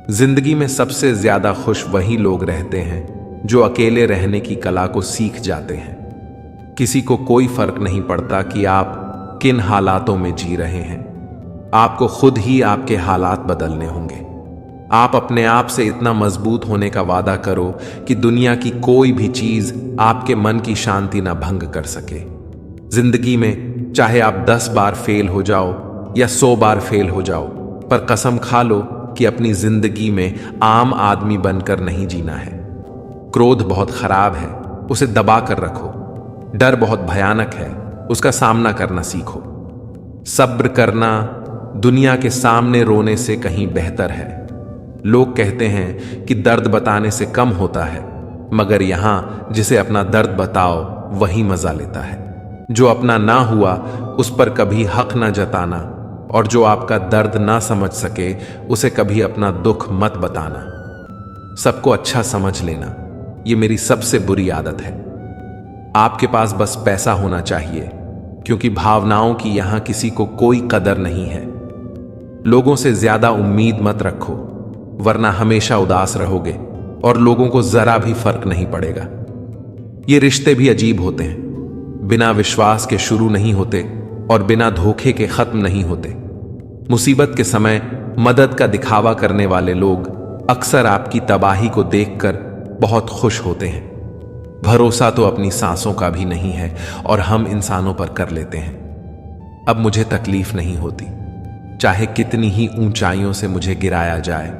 जिंदगी में सबसे ज्यादा खुश वही लोग रहते हैं जो अकेले रहने की कला को सीख जाते हैं। किसी को कोई फर्क नहीं पड़ता कि आप किन हालातों में जी रहे हैं। आपको खुद ही आपके हालात बदलने होंगे। आप अपने आप से इतना मजबूत होने का वादा करो कि दुनिया की कोई भी चीज आपके मन की शांति ना भंग कर सके। जिंदगी में चाहे आप 10 बार फेल हो जाओ या 100 बार फेल हो जाओ, पर कसम खा लो कि अपनी जिंदगी में आम आदमी बनकर नहीं जीना है। क्रोध बहुत खराब है, उसे दबा कर रखो। डर बहुत भयानक है, उसका सामना करना सीखो। सब्र करना दुनिया के सामने रोने से कहीं बेहतर है। लोग कहते हैं कि दर्द बताने से कम होता है, मगर यहां जिसे अपना दर्द बताओ वही मजा लेता है। जो अपना ना हुआ उस पर कभी हक ना जताना, और जो आपका दर्द ना समझ सके उसे कभी अपना दुख मत बताना। सबको अच्छा समझ लेना, ये मेरी सबसे बुरी आदत है। आपके पास बस पैसा होना चाहिए, क्योंकि भावनाओं की यहां किसी को कोई कदर नहीं है। लोगों से ज्यादा उम्मीद मत रखो, वरना हमेशा उदास रहोगे और लोगों को जरा भी फर्क नहीं पड़ेगा। ये रिश्ते भी अजीब होते हैं, बिना विश्वास के शुरू नहीं होते और बिना धोखे के खत्म नहीं होते। मुसीबत के समय मदद का दिखावा करने वाले लोग अक्सर आपकी तबाही को देखकर बहुत खुश होते हैं। भरोसा तो अपनी सांसों का भी नहीं है और हम इंसानों पर कर लेते हैं। अब मुझे तकलीफ नहीं होती, चाहे कितनी ही ऊंचाइयों से मुझे गिराया जाए,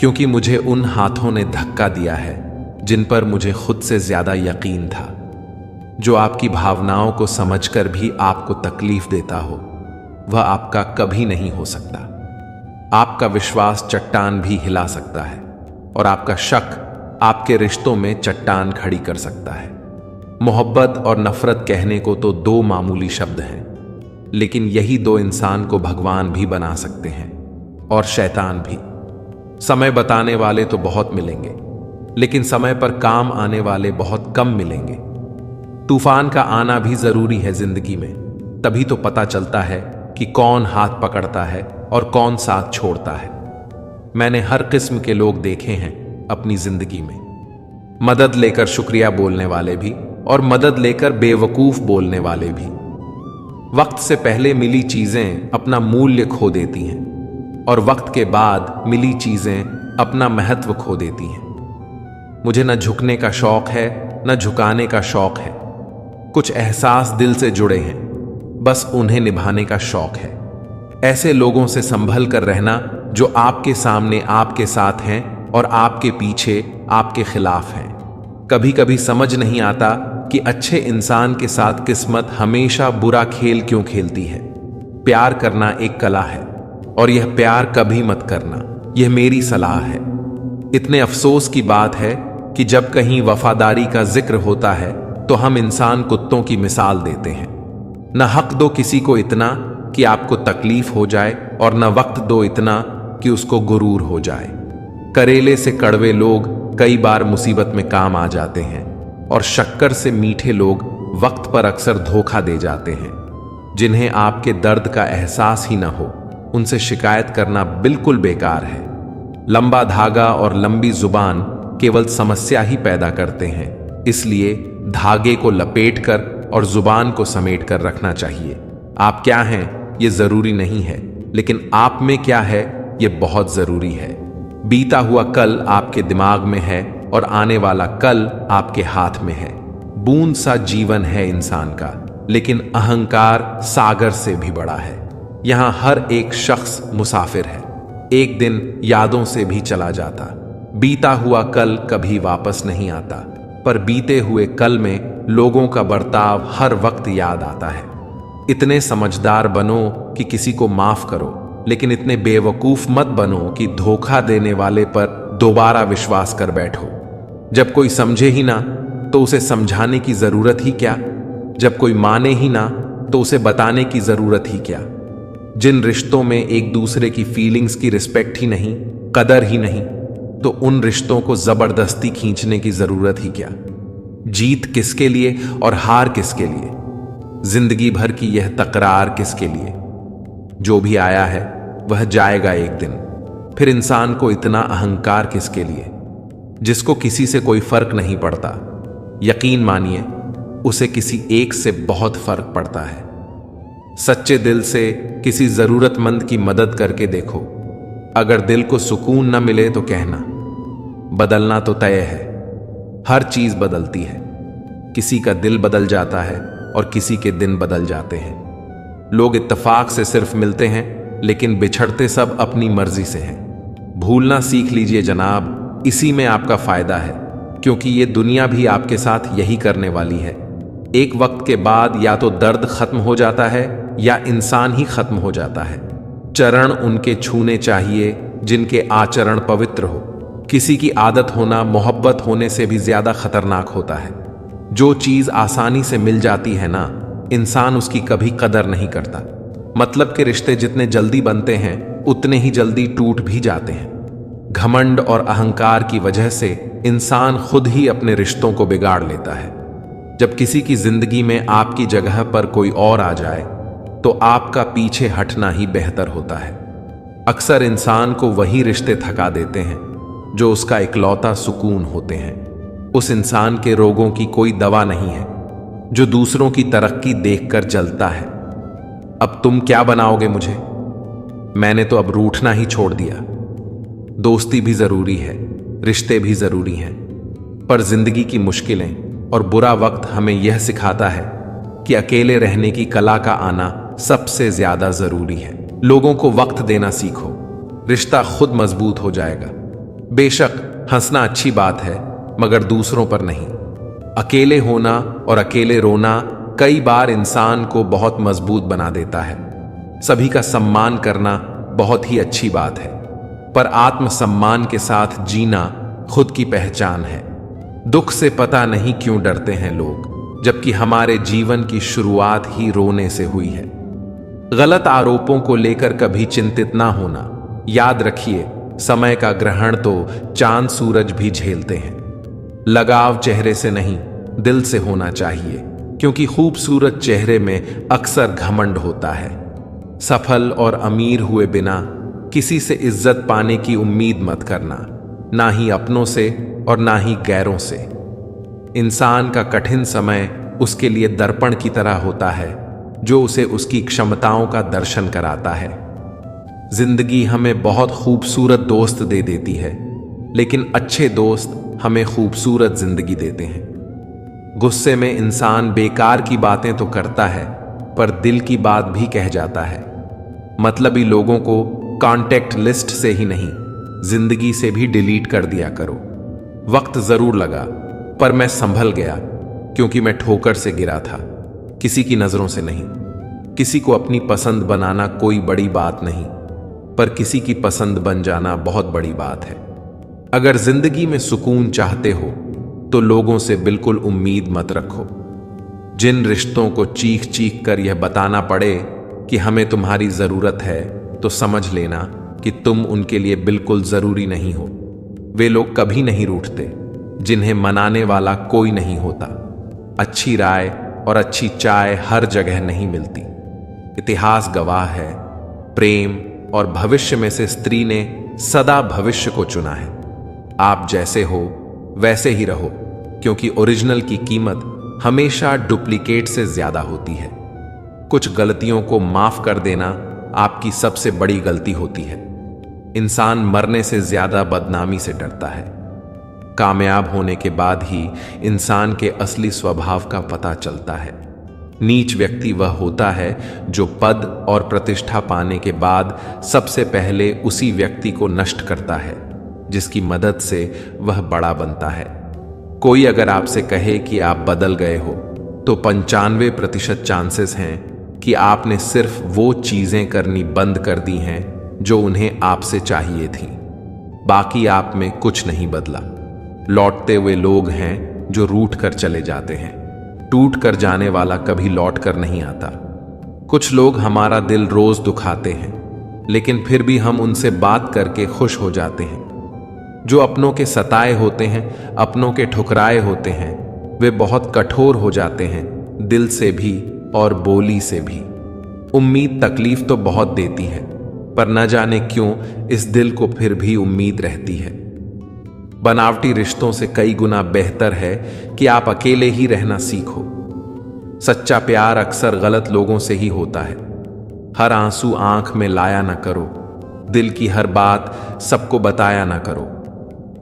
क्योंकि मुझे उन हाथों ने धक्का दिया है जिन पर मुझे खुद से ज्यादा यकीन था। जो आपकी भावनाओं को समझकर भी आपको तकलीफ देता हो, वह आपका कभी नहीं हो सकता। आपका विश्वास चट्टान भी हिला सकता है और आपका शक आपके रिश्तों में चट्टान खड़ी कर सकता है। मोहब्बत और नफरत कहने को तो 2 मामूली शब्द हैं, लेकिन यही 2 इंसान को भगवान भी बना सकते हैं और शैतान भी। समय बताने वाले तो बहुत मिलेंगे, लेकिन समय पर काम आने वाले बहुत कम मिलेंगे। तूफान का आना भी जरूरी है जिंदगी में, तभी तो पता चलता है कि कौन हाथ पकड़ता है और कौन साथ छोड़ता है। मैंने हर किस्म के लोग देखे हैं अपनी जिंदगी में। मदद लेकर शुक्रिया बोलने वाले भी और मदद लेकर बेवकूफ बोलने वाले भी। वक्त से पहले मिली चीजें अपना मूल्य खो देती हैं और वक्त के बाद मिली चीजें अपना महत्व खो देती हैं। मुझे न झुकने का शौक है न झुकाने का शौक है। कुछ एहसास दिल से जुड़े हैं, बस उन्हें निभाने का शौक है। ऐसे लोगों से संभल कर रहना जो आपके सामने आपके साथ हैं और आपके पीछे आपके खिलाफ हैं। कभी कभी समझ नहीं आता कि अच्छे इंसान के साथ किस्मत हमेशा बुरा खेल क्यों खेलती है। प्यार करना एक कला है और यह प्यार कभी मत करना, यह मेरी सलाह है। इतने अफसोस की बात है कि जब कहीं वफादारी का जिक्र होता है तो हम इंसान कुत्तों की मिसाल देते हैं। न हक दो किसी को इतना कि आपको तकलीफ हो जाए और न वक्त दो इतना कि उसको गुरूर हो जाए। करेले से कड़वे लोग कई बार मुसीबत में काम आ जाते हैं और शक्कर से मीठे लोग वक्त पर अक्सर धोखा दे जाते हैं। जिन्हें आपके दर्द का एहसास ही न हो, उनसे शिकायत करना बिल्कुल बेकार है। लंबा धागा और लंबी जुबान केवल समस्या ही पैदा करते हैं, इसलिए धागे को लपेटकर और जुबान को समेट कर रखना चाहिए। आप क्या हैं ये जरूरी नहीं है, लेकिन आप में क्या है ये बहुत जरूरी है। बीता हुआ कल आपके दिमाग में है और आने वाला कल आपके हाथ में है। बूंद सा जीवन है इंसान का, लेकिन अहंकार सागर से भी बड़ा है। यहां हर एक शख्स मुसाफिर है, एक दिन यादों से भी चला जाता। बीता हुआ कल कभी वापस नहीं आता, पर बीते हुए कल में लोगों का बर्ताव हर वक्त याद आता है। इतने समझदार बनो कि किसी को माफ करो, लेकिन इतने बेवकूफ मत बनो कि धोखा देने वाले पर दोबारा विश्वास कर बैठो। जब कोई समझे ही ना तो उसे समझाने की जरूरत ही क्या। जब कोई माने ही ना तो उसे बताने की जरूरत ही क्या। जिन रिश्तों में एक दूसरे की फीलिंग्स की रिस्पेक्ट ही नहीं, कदर ही नहीं, तो उन रिश्तों को जबरदस्ती खींचने की जरूरत ही क्या। जीत किसके लिए और हार किसके लिए। जिंदगी भर की यह तकरार किसके लिए। जो भी आया है वह जाएगा एक दिन, फिर इंसान को इतना अहंकार किसके लिए, जिसको किसी से कोई फर्क नहीं पड़ता। यकीन मानिए, उसे किसी एक से बहुत फर्क पड़ता है। सच्चे दिल से किसी जरूरतमंद की मदद करके देखो। अगर दिल को सुकून न मिले तो कहना, बदलना तो तय है। हर चीज बदलती है। किसी का दिल बदल जाता है और किसी के दिन बदल जाते हैं। लोग इत्तेफाक से सिर्फ मिलते हैं, लेकिन बिछड़ते सब अपनी मर्जी से हैं। भूलना सीख लीजिए जनाब, इसी में आपका फायदा है, क्योंकि ये दुनिया भी आपके साथ यही करने वाली है। एक वक्त के बाद या तो दर्द खत्म हो जाता है या इंसान ही खत्म हो जाता है। चरण उनके छूने चाहिए जिनके आचरण पवित्र हो। किसी की आदत होना मोहब्बत होने से भी ज्यादा खतरनाक होता है। जो चीज आसानी से मिल जाती है ना, इंसान उसकी कभी कदर नहीं करता। मतलब के रिश्ते जितने जल्दी बनते हैं उतने ही जल्दी टूट भी जाते हैं। घमंड और अहंकार की वजह से इंसान खुद ही अपने रिश्तों को बिगाड़ लेता है। जब किसी की जिंदगी में आपकी जगह पर कोई और आ जाए तो आपका पीछे हटना ही बेहतर होता है। अक्सर इंसान को वही रिश्ते थका देते हैं जो उसका इकलौता सुकून होते हैं। उस इंसान के रोगों की कोई दवा नहीं है जो दूसरों की तरक्की देखकर जलता है। अब तुम क्या बनाओगे मुझे? मैंने तो अब रूठना ही छोड़ दिया। दोस्ती भी जरूरी है, रिश्ते भी जरूरी हैं, पर जिंदगी की मुश्किलें और बुरा वक्त हमें यह सिखाता है कि अकेले रहने की कला का आना सबसे ज्यादा जरूरी है। लोगों को वक्त देना सीखो, रिश्ता खुद मजबूत हो जाएगा। बेशक हंसना अच्छी बात है, मगर दूसरों पर नहीं। अकेले होना और अकेले रोना कई बार इंसान को बहुत मजबूत बना देता है। सभी का सम्मान करना बहुत ही अच्छी बात है, पर आत्मसम्मान के साथ जीना खुद की पहचान है। दुख से पता नहीं क्यों डरते हैं लोग, जबकि हमारे जीवन की शुरुआत ही रोने से हुई है। गलत आरोपों को लेकर कभी चिंतित ना होना। याद रखिए, समय का ग्रहण तो चांद सूरज भी झेलते हैं। लगाव चेहरे से नहीं, दिल से होना चाहिए, क्योंकि खूबसूरत चेहरे में अक्सर घमंड होता है। सफल और अमीर हुए बिना किसी से इज्जत पाने की उम्मीद मत करना, ना ही अपनों से और ना ही गैरों से। इंसान का कठिन समय उसके लिए दर्पण की तरह होता है, जो उसे उसकी क्षमताओं का दर्शन कराता है। जिंदगी हमें बहुत खूबसूरत दोस्त दे देती है, लेकिन अच्छे दोस्त हमें खूबसूरत जिंदगी देते हैं। गुस्से में इंसान बेकार की बातें तो करता है, पर दिल की बात भी कह जाता है। मतलबी लोगों को कॉन्टेक्ट लिस्ट से ही नहीं, जिंदगी से भी डिलीट कर दिया करो। वक्त जरूर लगा, पर मैं संभल गया, क्योंकि मैं ठोकर से गिरा था, किसी की नजरों से नहीं। किसी को अपनी पसंद बनाना कोई बड़ी बात नहीं, पर किसी की पसंद बन जाना बहुत बड़ी बात है। अगर जिंदगी में सुकून चाहते हो तो लोगों से बिल्कुल उम्मीद मत रखो। जिन रिश्तों को चीख चीख कर यह बताना पड़े कि हमें तुम्हारी जरूरत है, तो समझ लेना कि तुम उनके लिए बिल्कुल जरूरी नहीं हो। वे लोग कभी नहीं रूठते जिन्हें मनाने वाला कोई नहीं होता। अच्छी राय और अच्छी चाय हर जगह नहीं मिलती। इतिहास गवाह है, प्रेम और भविष्य में से स्त्री ने सदा भविष्य को चुना है। आप जैसे हो वैसे ही रहो, क्योंकि ओरिजिनल की कीमत हमेशा डुप्लीकेट से ज्यादा होती है। कुछ गलतियों को माफ कर देना आपकी सबसे बड़ी गलती होती है। इंसान मरने से ज्यादा बदनामी से डरता है। कामयाब होने के बाद ही इंसान के असली स्वभाव का पता चलता है। नीच व्यक्ति वह होता है जो पद और प्रतिष्ठा पाने के बाद सबसे पहले उसी व्यक्ति को नष्ट करता है जिसकी मदद से वह बड़ा बनता है। कोई अगर आपसे कहे कि आप बदल गए हो, तो 95% चांसेस हैं कि आपने सिर्फ वो चीजें करनी बंद कर दी हैं जो उन्हें आपसे चाहिए थी। बाकी आप में कुछ नहीं बदला। लौटते हुए लोग हैं जो रूठ कर चले जाते हैं। टूट कर जाने वाला कभी लौट कर नहीं आता। कुछ लोग हमारा दिल रोज दुखाते हैं, लेकिन फिर भी हम उनसे बात करके खुश हो जाते हैं। जो अपनों के सताए होते हैं, अपनों के ठुकराए होते हैं, वे बहुत कठोर हो जाते हैं, दिल से भी और बोली से भी। उम्मीद तकलीफ तो बहुत देती है, पर न जाने क्यों इस दिल को फिर भी उम्मीद रहती है। बनावटी रिश्तों से कई गुना बेहतर है कि आप अकेले ही रहना सीखो। सच्चा प्यार अक्सर गलत लोगों से ही होता है। हर आंसू आंख में लाया ना करो, दिल की हर बात सबको बताया ना करो।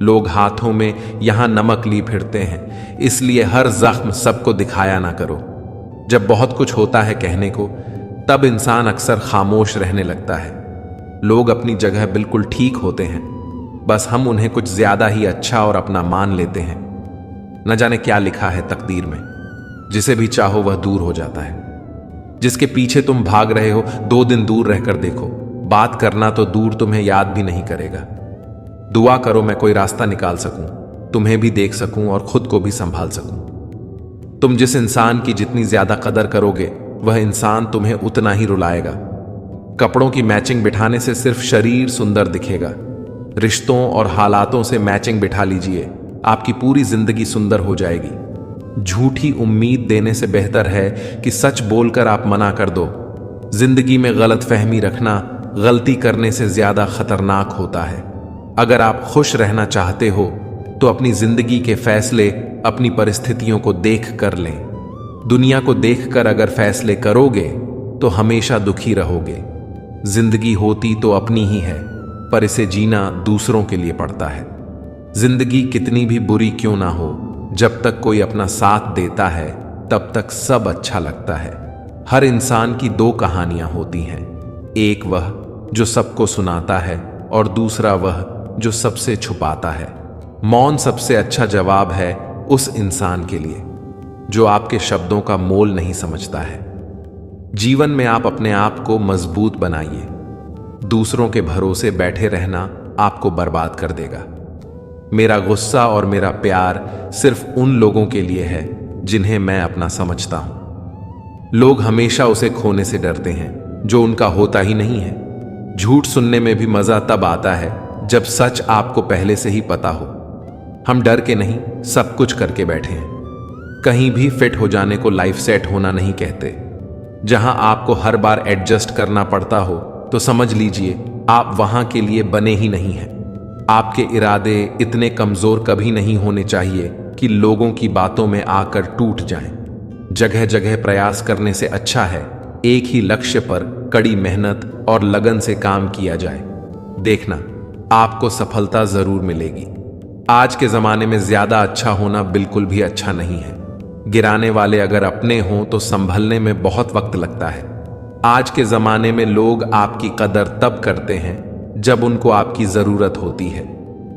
लोग हाथों में यहां नमक ली फिरते हैं, इसलिए हर जख्म सबको दिखाया ना करो। जब बहुत कुछ होता है कहने को, तब इंसान अक्सर खामोश रहने लगता है। लोग अपनी जगह बिल्कुल ठीक होते हैं, बस हम उन्हें कुछ ज्यादा ही अच्छा और अपना मान लेते हैं। न जाने क्या लिखा है तकदीर में, जिसे भी चाहो वह दूर हो जाता है। जिसके पीछे तुम भाग रहे हो 2 दिन दूर रहकर देखो, बात करना तो दूर तुम्हें याद भी नहीं करेगा। दुआ करो मैं कोई रास्ता निकाल सकूं, तुम्हें भी देख सकूं और खुद को भी संभाल सकूं। तुम जिस इंसान की जितनी ज्यादा कदर करोगे, वह इंसान तुम्हें उतना ही रुलाएगा। कपड़ों की मैचिंग बिठाने से सिर्फ शरीर सुंदर दिखेगा। रिश्तों और हालातों से मैचिंग बिठा लीजिए, आपकी पूरी जिंदगी सुंदर हो जाएगी। झूठी उम्मीद देने से बेहतर है कि सच बोलकर आप मना कर दो। जिंदगी में गलत फहमी रखना गलती करने से ज्यादा खतरनाक होता है। अगर आप खुश रहना चाहते हो तो अपनी जिंदगी के फैसले अपनी परिस्थितियों को देख कर लें। दुनिया को देखकर अगर फैसले करोगे तो हमेशा दुखी रहोगे। जिंदगी होती तो अपनी ही है, पर इसे जीना दूसरों के लिए पड़ता है। जिंदगी कितनी भी बुरी क्यों ना हो, जब तक कोई अपना साथ देता है तब तक सब अच्छा लगता है। हर इंसान की 2 कहानियां होती हैं, एक वह जो सबको सुनाता है और दूसरा वह जो सबसे छुपाता है। मौन सबसे अच्छा जवाब है उस इंसान के लिए जो आपके शब्दों का मोल नहीं समझता है। जीवन में आप अपने आप को मजबूत बनाइए। दूसरों के भरोसे बैठे रहना आपको बर्बाद कर देगा। मेरा गुस्सा और मेरा प्यार सिर्फ उन लोगों के लिए है जिन्हें मैं अपना समझता हूं। लोग हमेशा उसे खोने से डरते हैं जो उनका होता ही नहीं है। झूठ सुनने में भी मजा तब आता है जब सच आपको पहले से ही पता हो। हम डर के नहीं, सब कुछ करके बैठे हैं। कहीं भी फिट हो जाने को लाइफ सेट होना नहीं कहते। जहां आपको हर बार एडजस्ट करना पड़ता हो तो समझ लीजिए आप वहां के लिए बने ही नहीं हैं। आपके इरादे इतने कमजोर कभी नहीं होने चाहिए कि लोगों की बातों में आकर टूट जाएं। जगह जगह प्रयास करने से अच्छा है एक ही लक्ष्य पर कड़ी मेहनत और लगन से काम किया जाए। देखना आपको सफलता जरूर मिलेगी। आज के जमाने में ज्यादा अच्छा होना बिल्कुल भी अच्छा नहीं है। गिराने वाले अगर अपने हों तो संभलने में बहुत वक्त लगता है। आज के जमाने में लोग आपकी कदर तब करते हैं जब उनको आपकी जरूरत होती है।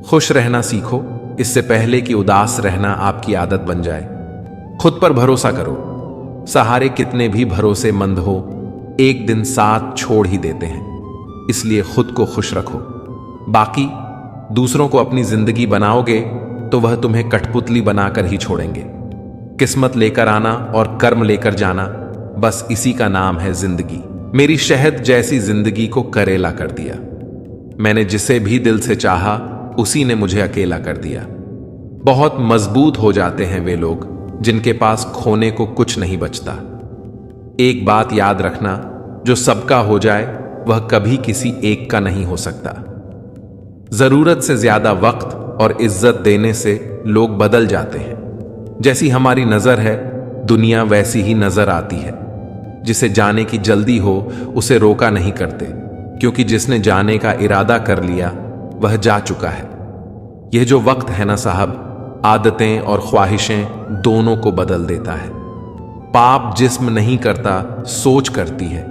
खुश रहना सीखो, इससे पहले कि उदास रहना आपकी आदत बन जाए। खुद पर भरोसा करो। सहारे कितने भी भरोसेमंद हो, एक दिन साथ छोड़ ही देते हैं। इसलिए खुद को खुश रखो। बाकी दूसरों को अपनी जिंदगी बनाओगे तो वह तुम्हें कठपुतली बनाकर ही छोड़ेंगे। किस्मत लेकर आना और कर्म लेकर जाना, बस इसी का नाम है जिंदगी। मेरी शहद जैसी जिंदगी को करेला कर दिया। मैंने जिसे भी दिल से चाहा उसी ने मुझे अकेला कर दिया। बहुत मजबूत हो जाते हैं वे लोग जिनके पास खोने को कुछ नहीं बचता। एक बात याद रखना, जो सबका हो जाए वह कभी किसी एक का नहीं हो सकता। जरूरत से ज्यादा वक्त और इज्जत देने से लोग बदल जाते हैं। जैसी हमारी नजर है दुनिया वैसी ही नजर आती है। जिसे जाने की जल्दी हो उसे रोका नहीं करते, क्योंकि जिसने जाने का इरादा कर लिया वह जा चुका है। यह जो वक्त है ना साहब, आदतें और ख्वाहिशें दोनों को बदल देता है। पाप जिस्म नहीं करता, सोच करती है।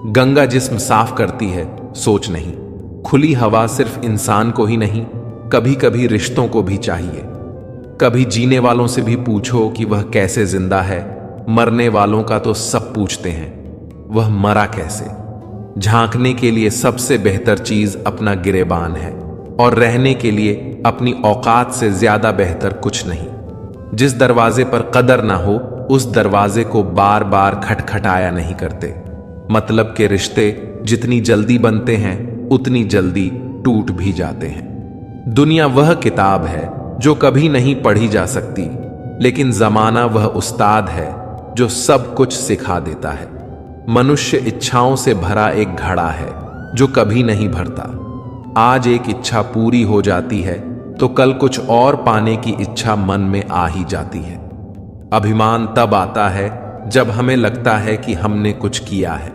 गंगा जिस्म साफ करती है, सोच नहीं। खुली हवा सिर्फ इंसान को ही नहीं, कभी कभी रिश्तों को भी चाहिए। कभी जीने वालों से भी पूछो कि वह कैसे जिंदा है। मरने वालों का तो सब पूछते हैं, वह मरा कैसे। झांकने के लिए सबसे बेहतर चीज अपना गिरेबान है, और रहने के लिए अपनी औकात से ज्यादा बेहतर कुछ नहीं। जिस दरवाजे पर कदर ना हो उस दरवाजे को बार बार खटखटाया नहीं करते। मतलब के रिश्ते जितनी जल्दी बनते हैं उतनी जल्दी टूट भी जाते हैं। दुनिया वह किताब है जो कभी नहीं पढ़ी जा सकती, लेकिन जमाना वह उस्ताद है जो सब कुछ सिखा देता है। मनुष्य इच्छाओं से भरा एक घड़ा है, जो कभी नहीं भरता। आज एक इच्छा पूरी हो जाती है तो कल कुछ और पाने की इच्छा मन में आ ही जाती है। अभिमान तब आता है जब हमें लगता है कि हमने कुछ किया है।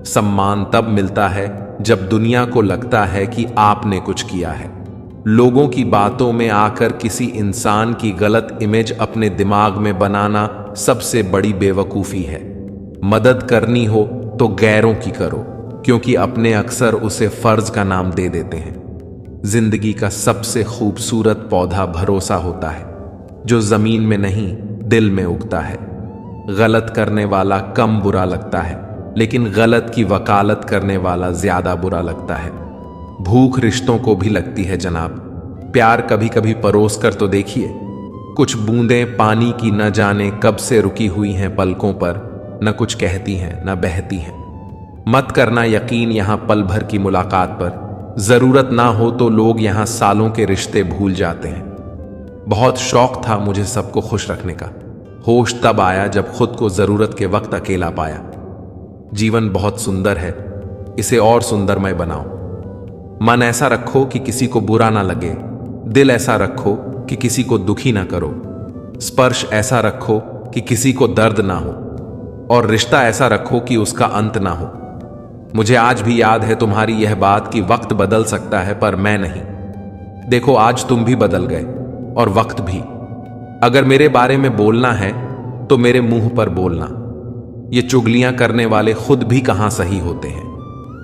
सम्मान तब मिलता है जब दुनिया को लगता है कि आपने कुछ किया है। लोगों की बातों में आकर किसी इंसान की गलत इमेज अपने दिमाग में बनाना सबसे बड़ी बेवकूफी है। मदद करनी हो तो गैरों की करो, क्योंकि अपने अक्सर उसे फर्ज का नाम दे देते हैं। जिंदगी का सबसे खूबसूरत पौधा भरोसा होता है, जो जमीन में नहीं दिल में उगता है। गलत करने वाला कम बुरा लगता है, लेकिन गलत की वकालत करने वाला ज्यादा बुरा लगता है। भूख रिश्तों को भी लगती है जनाब, प्यार कभी कभी परोस कर तो देखिए। कुछ बूंदें पानी की न जाने कब से रुकी हुई हैं पलकों पर, न कुछ कहती हैं न बहती हैं। मत करना यकीन यहां पल भर की मुलाकात पर, जरूरत ना हो तो लोग यहां सालों के रिश्ते भूल जाते हैं। बहुत शौक था मुझे सबको खुश रखने का, होश तब आया जब खुद को जरूरत के वक्त अकेला पाया। जीवन बहुत सुंदर है, इसे और सुंदरमय बनाओ। मन ऐसा रखो कि किसी को बुरा ना लगे, दिल ऐसा रखो कि किसी को दुखी ना करो, स्पर्श ऐसा रखो कि किसी को दर्द ना हो, और रिश्ता ऐसा रखो कि उसका अंत ना हो। मुझे आज भी याद है तुम्हारी यह बात कि वक्त बदल सकता है पर मैं नहीं। देखो आज तुम भी बदल गए और वक्त भी। अगर मेरे बारे में बोलना है तो मेरे मुंह पर बोलना। ये चुगलियां करने वाले खुद भी कहां सही होते हैं।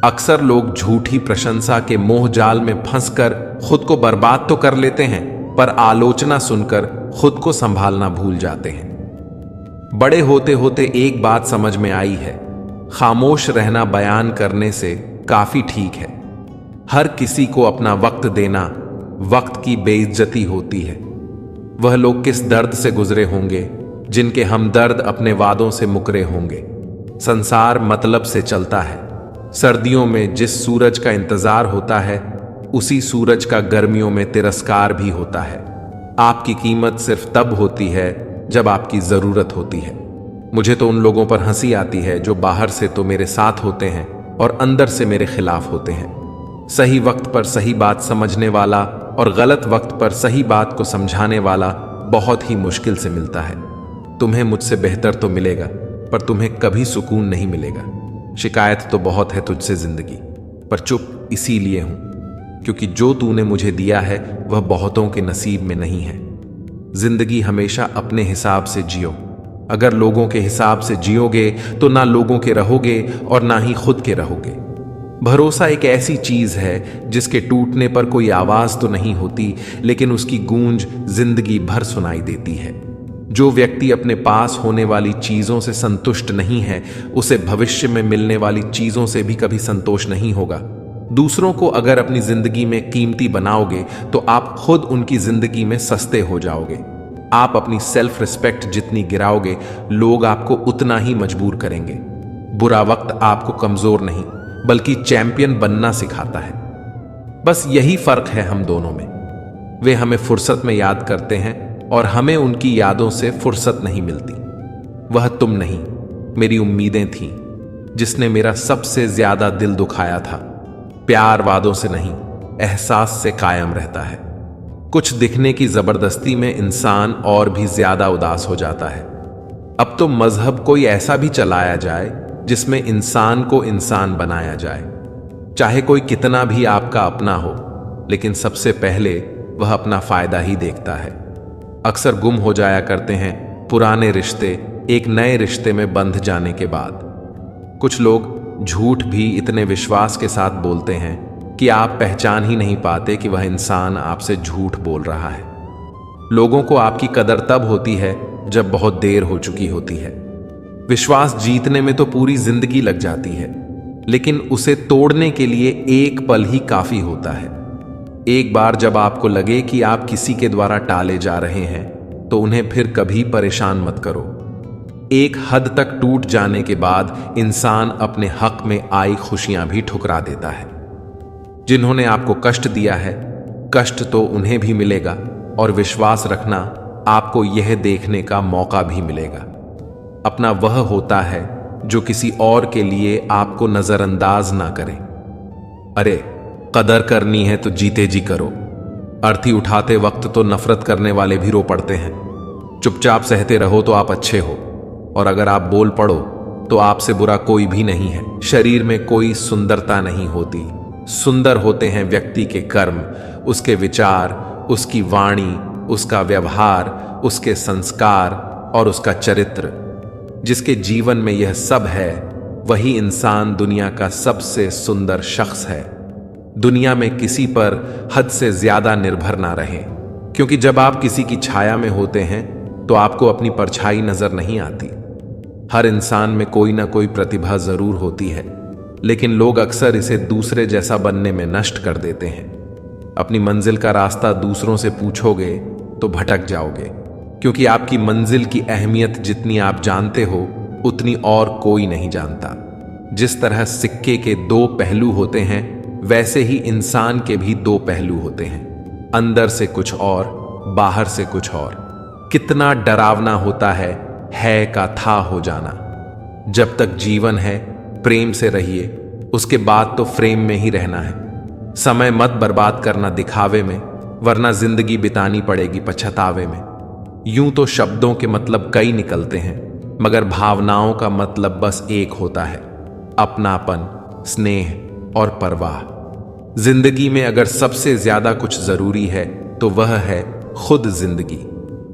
अक्सर लोग झूठी प्रशंसा के मोह जाल में फंसकर खुद को बर्बाद तो कर लेते हैं, पर आलोचना सुनकर खुद को संभालना भूल जाते हैं। बड़े होते होते एक बात समझ में आई है, खामोश रहना बयान करने से काफी ठीक है। हर किसी को अपना वक्त देना वक्त की बेइज्जती होती है। वह लोग किस दर्द से गुजरे होंगे जिनके हमदर्द अपने वादों से मुकरे होंगे। संसार मतलब से चलता है। सर्दियों में जिस सूरज का इंतजार होता है, उसी सूरज का गर्मियों में तिरस्कार भी होता है। आपकी कीमत सिर्फ तब होती है जब आपकी जरूरत होती है। मुझे तो उन लोगों पर हंसी आती है जो बाहर से तो मेरे साथ होते हैं और अंदर से मेरे खिलाफ होते हैं। सही वक्त पर सही बात समझने वाला और गलत वक्त पर सही बात को समझाने वाला बहुत ही मुश्किल से मिलता है। तुम्हें मुझसे बेहतर तो मिलेगा, पर तुम्हें कभी सुकून नहीं मिलेगा। शिकायत तो बहुत है तुझसे जिंदगी, पर चुप इसीलिए हूं क्योंकि जो तूने मुझे दिया है वह बहुतों के नसीब में नहीं है। जिंदगी हमेशा अपने हिसाब से जियो। अगर लोगों के हिसाब से जियोगे तो ना लोगों के रहोगे और ना ही खुद के रहोगे। भरोसा एक ऐसी चीज है जिसके टूटने पर कोई आवाज तो नहीं होती, लेकिन उसकी गूंज जिंदगी भर सुनाई देती है। जो व्यक्ति अपने पास होने वाली चीजों से संतुष्ट नहीं है, उसे भविष्य में मिलने वाली चीजों से भी कभी संतोष नहीं होगा। दूसरों को अगर अपनी जिंदगी में कीमती बनाओगे तो आप खुद उनकी जिंदगी में सस्ते हो जाओगे। आप अपनी सेल्फ रिस्पेक्ट जितनी गिराओगे, लोग आपको उतना ही मजबूर करेंगे। बुरा वक्त आपको कमजोर नहीं बल्कि चैंपियन बनना सिखाता है। बस यही फर्क है हम दोनों में। वे हमें फुर्सत में याद करते हैं और हमें उनकी यादों से फुर्सत नहीं मिलती। वह तुम नहीं, मेरी उम्मीदें थीं, जिसने मेरा सबसे ज्यादा दिल दुखाया था। प्यार वादों से नहीं, एहसास से कायम रहता है। कुछ दिखने की जबरदस्ती में इंसान और भी ज्यादा उदास हो जाता है। अब तो मजहब कोई ऐसा भी चलाया जाए जिसमें इंसान को इंसान बनाया जाए। चाहे कोई कितना भी आपका अपना हो, लेकिन सबसे पहले वह अपना फायदा ही देखता है। अक्सर गुम हो जाया करते हैं पुराने रिश्ते एक नए रिश्ते में बंध जाने के बाद। कुछ लोग झूठ भी इतने विश्वास के साथ बोलते हैं कि आप पहचान ही नहीं पाते कि वह इंसान आपसे झूठ बोल रहा है। लोगों को आपकी कदर तब होती है जब बहुत देर हो चुकी होती है। विश्वास जीतने में तो पूरी जिंदगी लग जाती है, लेकिन उसे तोड़ने के लिए एक पल ही काफी होता है। एक बार जब आपको लगे कि आप किसी के द्वारा टाले जा रहे हैं, तो उन्हें फिर कभी परेशान मत करो। एक हद तक टूट जाने के बाद इंसान अपने हक में आई खुशियां भी ठुकरा देता है। जिन्होंने आपको कष्ट दिया है, कष्ट तो उन्हें भी मिलेगा, और विश्वास रखना आपको यह देखने का मौका भी मिलेगा। अपना वह होता है जो किसी और के लिए आपको नजरअंदाज ना करे। अरे कदर करनी है तो जीते जी करो। अर्थी उठाते वक्त तो नफरत करने वाले भी रो पड़ते हैं। चुपचाप सहते रहो तो आप अच्छे हो, और अगर आप बोल पड़ो तो आपसे बुरा कोई भी नहीं है। शरीर में कोई सुंदरता नहीं होती, सुंदर होते हैं व्यक्ति के कर्म, उसके विचार, उसकी वाणी, उसका व्यवहार, उसके संस्कार और उसका चरित्र। जिसके जीवन में यह सब है वही इंसान दुनिया का सबसे सुंदर शख्स है। दुनिया में किसी पर हद से ज्यादा निर्भर ना रहे, क्योंकि जब आप किसी की छाया में होते हैं तो आपको अपनी परछाई नजर नहीं आती। हर इंसान में कोई ना कोई प्रतिभा जरूर होती है, लेकिन लोग अक्सर इसे दूसरे जैसा बनने में नष्ट कर देते हैं। अपनी मंजिल का रास्ता दूसरों से पूछोगे तो भटक जाओगे, क्योंकि आपकी मंजिल की अहमियत जितनी आप जानते हो उतनी और कोई नहीं जानता। जिस तरह सिक्के के दो पहलू होते हैं, वैसे ही इंसान के भी दो पहलू होते हैं, अंदर से कुछ और, बाहर से कुछ और। कितना डरावना होता है का था हो जाना। जब तक जीवन है प्रेम से रहिए, उसके बाद तो फ्रेम में ही रहना है। समय मत बर्बाद करना दिखावे में, वरना जिंदगी बितानी पड़ेगी पछतावे में। यूं तो शब्दों के मतलब कई निकलते हैं, मगर भावनाओं का मतलब बस एक होता है, अपनापन, स्नेह और परवाह। जिंदगी में अगर सबसे ज्यादा कुछ जरूरी है तो वह है खुद जिंदगी।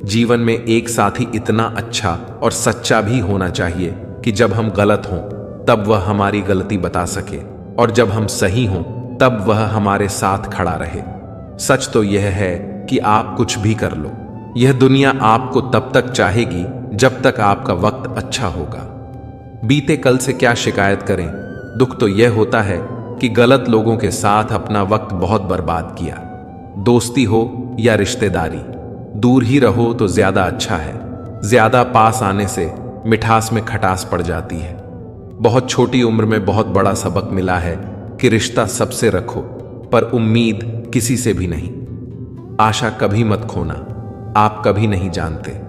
जीवन में एक साथी इतना अच्छा और सच्चा भी होना चाहिए कि जब हम गलत हों तब वह हमारी गलती बता सके, और जब हम सही हों तब वह हमारे साथ खड़ा रहे। सच तो यह है कि आप कुछ भी कर लो, यह दुनिया आपको तब तक चाहेगी जब तक आपका वक्त अच्छा होगा। बीते कल से क्या शिकायत करें, दुख तो यह होता है कि गलत लोगों के साथ अपना वक्त बहुत बर्बाद किया। दोस्ती हो या रिश्तेदारी, दूर ही रहो तो ज्यादा अच्छा है। ज्यादा पास आने से मिठास में खटास पड़ जाती है। बहुत छोटी उम्र में बहुत बड़ा सबक मिला है कि रिश्ता सबसे रखो, पर उम्मीद किसी से भी नहीं। आशा कभी मत खोना, आप कभी नहीं जानते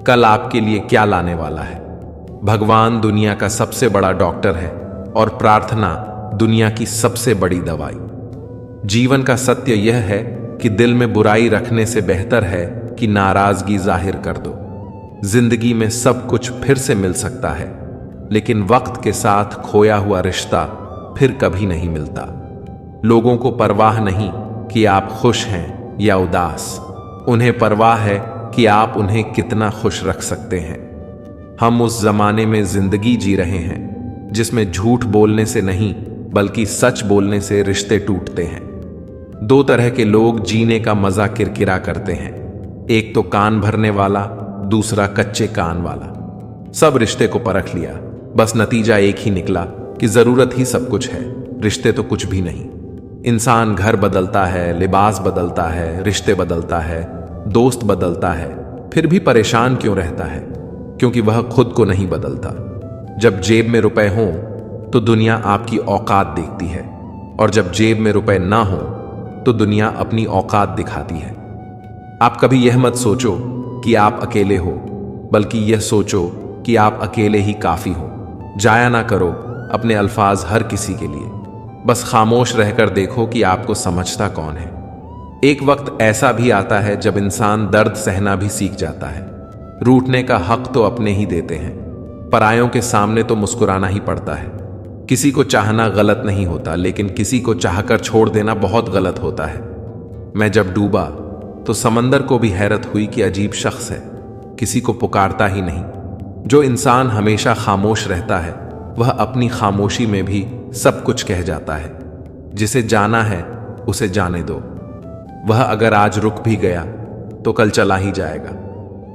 कल आपके लिए क्या लाने वाला है। भगवान दुनिया का सबसे बड़ा डॉक्टर है और प्रार्थना दुनिया की सबसे बड़ी दवाई। जीवन का सत्य यह है कि दिल में बुराई रखने से बेहतर है कि नाराजगी जाहिर कर दो। जिंदगी में सब कुछ फिर से मिल सकता है, लेकिन वक्त के साथ खोया हुआ रिश्ता फिर कभी नहीं मिलता। लोगों को परवाह नहीं कि आप खुश हैं या उदास, उन्हें परवाह है कि आप उन्हें कितना खुश रख सकते हैं। हम उस जमाने में जिंदगी जी रहे हैं जिसमें झूठ बोलने से नहीं बल्कि सच बोलने से रिश्ते टूटते हैं। दो तरह के लोग जीने का मजा किरकिरा करते हैं, एक तो कान भरने वाला, दूसरा कच्चे कान वाला। सब रिश्ते को परख लिया, बस नतीजा एक ही निकला कि जरूरत ही सब कुछ है, रिश्ते तो कुछ भी नहीं। इंसान घर बदलता है, लिबास बदलता है, रिश्ते बदलता है, दोस्त बदलता है, फिर भी परेशान क्यों रहता है? क्योंकि वह खुद को नहीं बदलता। जब जेब में रुपए हों तो दुनिया आपकी औकात देखती है, और जब जेब में रुपए ना हो तो दुनिया अपनी औकात दिखाती है। आप कभी यह मत सोचो कि आप अकेले हो, बल्कि यह सोचो कि आप अकेले ही काफी हो। जाया ना करो अपने अल्फाज हर किसी के लिए, बस खामोश रहकर देखो कि आपको समझता कौन है। एक वक्त ऐसा भी आता है जब इंसान दर्द सहना भी सीख जाता है। रूठने का हक तो अपने ही देते हैं, परायों के सामने तो मुस्कुराना ही पड़ता है। किसी को चाहना गलत नहीं होता, लेकिन किसी को चाहकर छोड़ देना बहुत गलत होता है। मैं जब डूबा तो समंदर को भी हैरत हुई कि अजीब शख्स है, किसी को पुकारता ही नहीं। जो इंसान हमेशा खामोश रहता है वह अपनी खामोशी में भी सब कुछ कह जाता है। जिसे जाना है उसे जाने दो, वह अगर आज रुक भी गया तो कल चला ही जाएगा।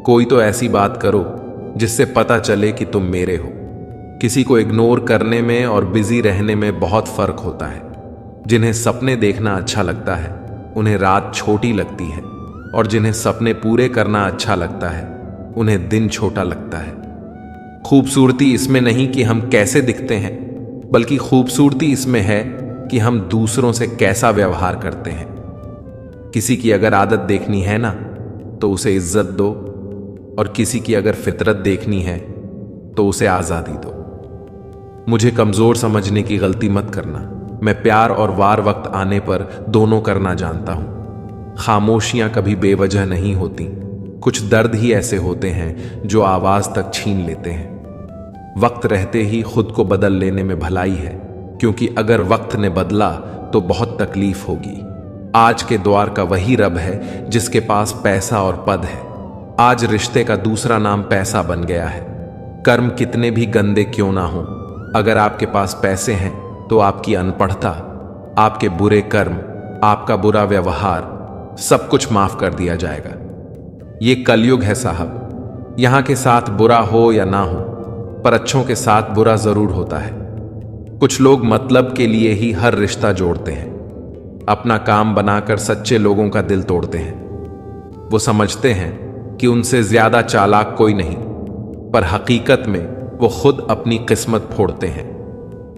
कोई तो ऐसी बात करो जिससे पता चले कि तुम मेरे हो। किसी को इग्नोर करने में और बिजी रहने में बहुत फर्क होता है। जिन्हें सपने देखना अच्छा लगता है उन्हें रात छोटी लगती है, और जिन्हें सपने पूरे करना अच्छा लगता है उन्हें दिन छोटा लगता है। खूबसूरती इसमें नहीं कि हम कैसे दिखते हैं, बल्कि खूबसूरती इसमें है कि हम दूसरों से कैसा व्यवहार करते हैं। किसी की अगर आदत देखनी है ना तो उसे इज्जत दो, और किसी की अगर फितरत देखनी है तो उसे आजादी दो। मुझे कमजोर समझने की गलती मत करना, मैं प्यार और वार वक्त आने पर दोनों करना जानता हूं। खामोशियां कभी बेवजह नहीं होती, कुछ दर्द ही ऐसे होते हैं जो आवाज तक छीन लेते हैं। वक्त रहते ही खुद को बदल लेने में भलाई है, क्योंकि अगर वक्त ने बदला तो बहुत तकलीफ होगी। आज के द्वार का वही रब है जिसके पास पैसा और पद है। आज रिश्ते का दूसरा नाम पैसा बन गया है। कर्म कितने भी गंदे क्यों ना हो, अगर आपके पास पैसे हैं तो आपकी अनपढ़ता, आपके बुरे कर्म, आपका बुरा व्यवहार, सब कुछ माफ कर दिया जाएगा। ये कलयुग है साहब। यहां के साथ बुरा हो या ना हो, पर अच्छों के साथ बुरा जरूर होता है। कुछ लोग मतलब के लिए ही हर रिश्ता जोड़ते हैं, अपना काम बनाकर सच्चे लोगों का दिल तोड़ते हैं। वो समझते हैं कि उनसे ज्यादा चालाक कोई नहीं, पर हकीकत में वो खुद अपनी किस्मत फोड़ते हैं।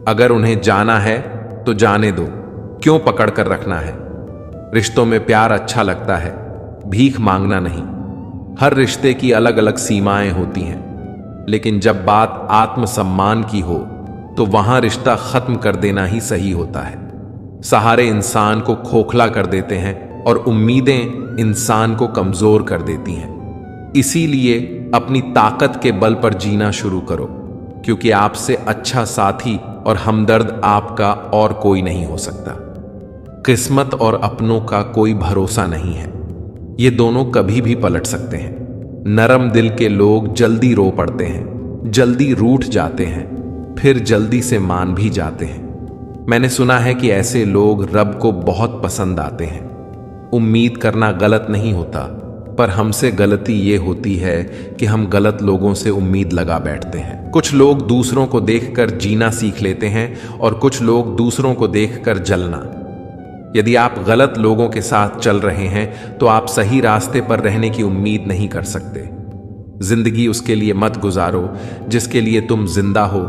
अगर उन्हें जाना है तो जाने दो, क्यों पकड़ कर रखना है। रिश्तों में प्यार अच्छा लगता है, भीख मांगना नहीं। हर रिश्ते की अलग अलग सीमाएं होती हैं, लेकिन जब बात आत्मसम्मान की हो तो वहां रिश्ता खत्म कर देना ही सही होता है। सहारे इंसान को खोखला कर देते हैं और उम्मीदें इंसान को कमजोर कर देती हैं। इसीलिए अपनी ताकत के बल पर जीना शुरू करो, क्योंकि आपसे अच्छा साथी और हमदर्द आपका और कोई नहीं हो सकता। किस्मत और अपनों का कोई भरोसा नहीं है, ये दोनों कभी भी पलट सकते हैं। नरम दिल के लोग जल्दी रो पड़ते हैं, जल्दी रूठ जाते हैं, फिर जल्दी से मान भी जाते हैं। मैंने सुना है कि ऐसे लोग रब को बहुत पसंद आते हैं। उम्मीद करना गलत नहीं होता, पर हमसे गलती ये होती है कि हम गलत लोगों से उम्मीद लगा बैठते हैं। कुछ लोग दूसरों को देखकर जीना सीख लेते हैं और कुछ लोग दूसरों को देखकर जलना। यदि आप गलत लोगों के साथ चल रहे हैं तो आप सही रास्ते पर रहने की उम्मीद नहीं कर सकते। जिंदगी उसके लिए मत गुजारो जिसके लिए तुम जिंदा हो,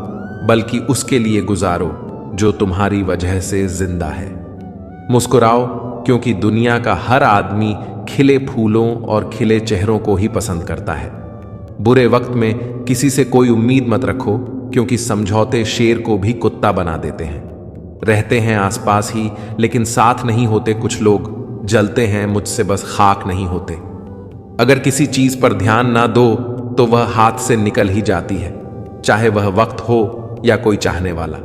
बल्कि उसके लिए गुजारो जो तुम्हारी वजह से जिंदा है। मुस्कुराओ, क्योंकि दुनिया का हर आदमी खिले फूलों और खिले चेहरों को ही पसंद करता है। बुरे वक्त में किसी से कोई उम्मीद मत रखो, क्योंकि समझौते शेर को भी कुत्ता बना देते हैं। रहते हैं आसपास ही, लेकिन साथ नहीं होते। कुछ लोग जलते हैं, मुझसे बस खाक नहीं होते। अगर किसी चीज पर ध्यान ना दो तो वह हाथ से निकल ही जाती है, चाहे वह वक्त हो या कोई चाहने वाला।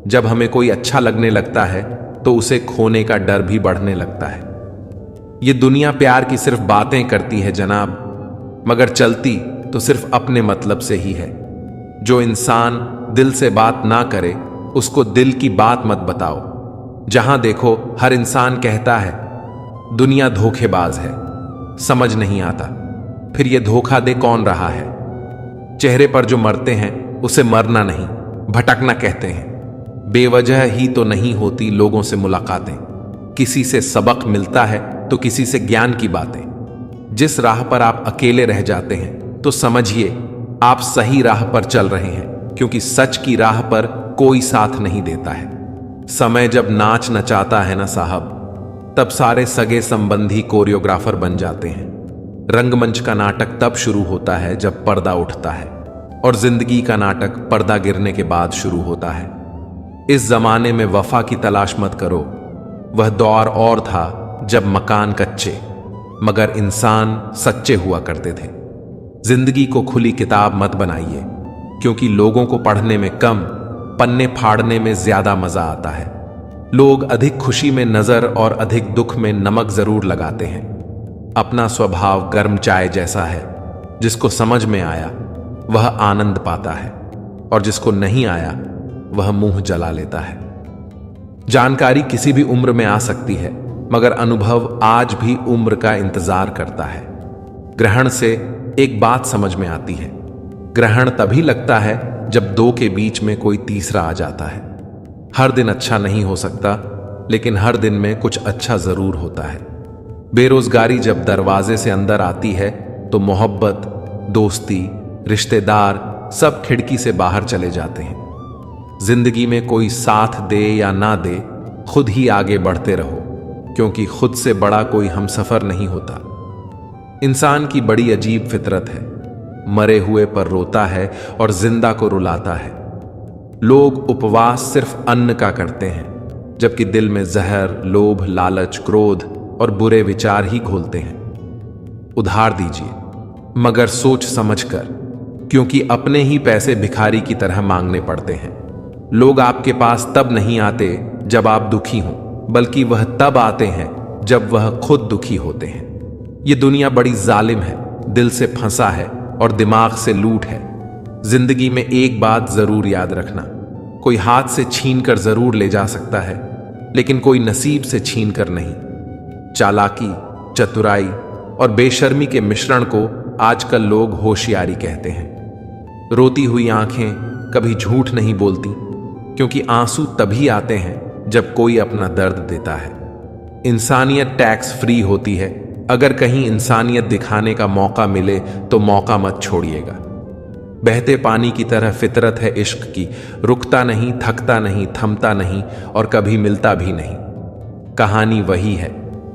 जब हमें कोई अच्छा लगने लगता है तो उसे खोने का डर भी बढ़ने लगता है। ये दुनिया प्यार की सिर्फ बातें करती है जनाब, मगर चलती तो सिर्फ अपने मतलब से ही है। जो इंसान दिल से बात ना करे उसको दिल की बात मत बताओ। जहां देखो हर इंसान कहता है दुनिया धोखेबाज है, समझ नहीं आता फिर ये धोखा दे कौन रहा है। चेहरे पर जो मरते हैं उसे मरना नहीं, भटकना कहते हैं। बेवजह ही तो नहीं होती लोगों से मुलाकातें। किसी से सबक मिलता है तो किसी से ज्ञान की बातें। जिस राह पर आप अकेले रह जाते हैं तो समझिए आप सही राह पर चल रहे हैं, क्योंकि सच की राह पर कोई साथ नहीं देता है। समय जब नाच नचाता है ना साहब, तब सारे सगे संबंधी कोरियोग्राफर बन जाते हैं। रंगमंच का नाटक तब शुरू होता है जब पर्दा उठता है, और जिंदगी का नाटक पर्दा गिरने के बाद शुरू होता है। इस जमाने में वफा की तलाश मत करो। वह दौर और था जब मकान कच्चे मगर इंसान सच्चे हुआ करते थे। जिंदगी को खुली किताब मत बनाइए, क्योंकि लोगों को पढ़ने में कम, पन्ने फाड़ने में ज्यादा मजा आता है। लोग अधिक खुशी में नजर और अधिक दुख में नमक जरूर लगाते हैं। अपना स्वभाव गर्म चाय जैसा है, जिसको समझ में आया वह आनंद पाता है, और जिसको नहीं आया वह मुंह जला लेता है। जानकारी किसी भी उम्र में आ सकती है, मगर अनुभव आज भी उम्र का इंतजार करता है। ग्रहण से एक बात समझ में आती है, ग्रहण तभी लगता है जब दो के बीच में कोई तीसरा आ जाता है। हर दिन अच्छा नहीं हो सकता, लेकिन हर दिन में कुछ अच्छा जरूर होता है। बेरोजगारी जब दरवाजे से अंदर आती है तो मोहब्बत, दोस्ती, रिश्तेदार सब खिड़की से बाहर चले जाते हैं। जिंदगी में कोई साथ दे या ना दे, खुद ही आगे बढ़ते रहो, क्योंकि खुद से बड़ा कोई हमसफर नहीं होता। इंसान की बड़ी अजीब फितरत है, मरे हुए पर रोता है और जिंदा को रुलाता है। लोग उपवास सिर्फ अन्न का करते हैं, जबकि दिल में जहर, लोभ, लालच, क्रोध और बुरे विचार ही घोलते हैं। उधार दीजिए, मगर सोच समझकर, क्योंकि अपने ही पैसे भिखारी की तरह मांगने पड़ते हैं। लोग आपके पास तब नहीं आते जब आप दुखी हों, बल्कि वह तब आते हैं जब वह खुद दुखी होते हैं। ये दुनिया बड़ी जालिम है, दिल से फंसा है और दिमाग से लूट है। जिंदगी में एक बात जरूर याद रखना, कोई हाथ से छीन कर जरूर ले जा सकता है, लेकिन कोई नसीब से छीन कर नहीं। चालाकी, चतुराई और बेशर्मी के मिश्रण को आजकल लोग होशियारी कहते हैं। रोती हुई आंखें कभी झूठ नहीं बोलती, क्योंकि आंसू तभी आते हैं जब कोई अपना दर्द देता है। इंसानियत टैक्स फ्री होती है। अगर कहीं इंसानियत दिखाने का मौका मिले तो मौका मत छोड़िएगा। बहते पानी की तरह फितरत है इश्क की, रुकता नहीं, थकता नहीं, थमता नहीं और कभी मिलता भी नहीं। कहानी वही है,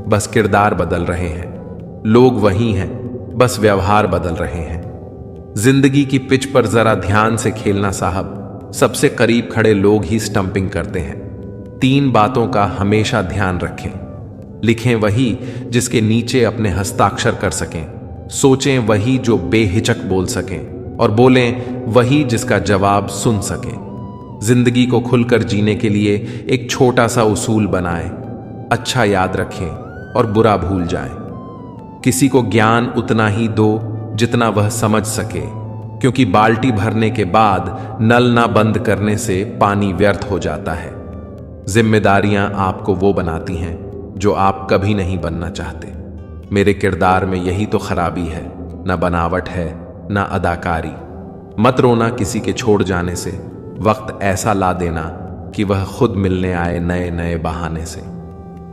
बस किरदार बदल रहे हैं। लोग वही हैं, बस व्यवहार बदल रहे हैं। जिंदगी की पिच पर जरा ध्यान से खेलना साहब। सबसे करीब खड़े लोग ही स्टंपिंग करते हैं। 3 बातों का हमेशा ध्यान रखें। लिखें वही जिसके नीचे अपने हस्ताक्षर कर सकें, सोचें वही जो बेहिचक बोल सकें और बोलें वही जिसका जवाब सुन सकें। जिंदगी को खुलकर जीने के लिए एक छोटा सा उसूल बनाएं, अच्छा याद रखें और बुरा भूल जाएं। किसी को ज्ञान उतना ही दो जितना वह समझ सके, क्योंकि बाल्टी भरने के बाद नल ना बंद करने से पानी व्यर्थ हो जाता है। जिम्मेदारियां आपको वो बनाती हैं जो आप कभी नहीं बनना चाहते। मेरे किरदार में यही तो खराबी है, ना बनावट है ना अदाकारी। मत रोना किसी के छोड़ जाने से, वक्त ऐसा ला देना कि वह खुद मिलने आए नए नए बहाने से।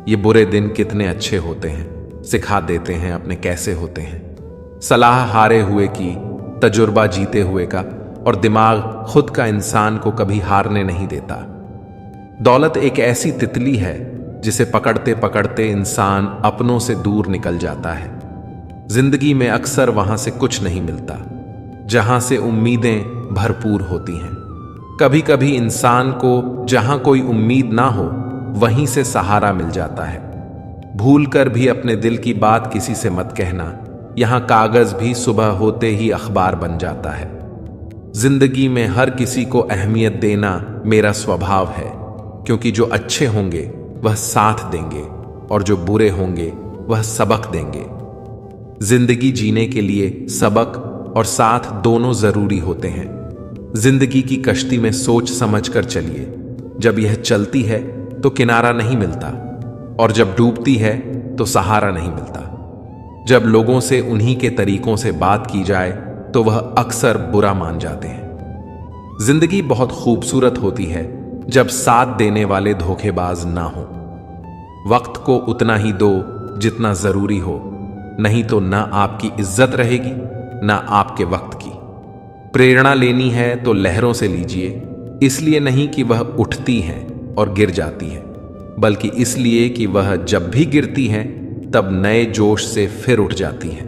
ये बुरे दिन कितने अच्छे होते हैं, सिखा देते हैं अपने कैसे होते हैं। सलाह हारे हुए की, तजुर्बा जीते हुए का, और दिमाग खुद का इंसान को कभी हारने नहीं देता। दौलत एक ऐसी तितली है जिसे पकड़ते पकड़ते इंसान अपनों से दूर निकल जाता है। जिंदगी में अक्सर वहां से कुछ नहीं मिलता जहां से उम्मीदें भरपूर होती हैं। कभी कभी इंसान को जहां कोई उम्मीद ना हो वहीं से सहारा मिल जाता है। भूल कर भी अपने दिल की बात किसी से मत कहना, यहां कागज भी सुबह होते ही अखबार बन जाता है। जिंदगी में हर किसी को अहमियत देना मेरा स्वभाव है, क्योंकि जो अच्छे होंगे वह साथ देंगे और जो बुरे होंगे वह सबक देंगे। जिंदगी जीने के लिए सबक और साथ दोनों जरूरी होते हैं। जिंदगी की कश्ती में सोच समझ कर चलिए। जब यह चलती है तो किनारा नहीं मिलता, और जब डूबती है तो सहारा नहीं मिलता। जब लोगों से उन्हीं के तरीकों से बात की जाए तो वह अक्सर बुरा मान जाते हैं। जिंदगी बहुत खूबसूरत होती है जब साथ देने वाले धोखेबाज ना हो। वक्त को उतना ही दो जितना जरूरी हो, नहीं तो ना आपकी इज्जत रहेगी ना आपके वक्त की। प्रेरणा लेनी है तो लहरों से लीजिए, इसलिए नहीं कि वह उठती हैं और गिर जाती हैं, बल्कि इसलिए कि वह जब भी गिरती हैं तब नए जोश से फिर उठ जाती हैं।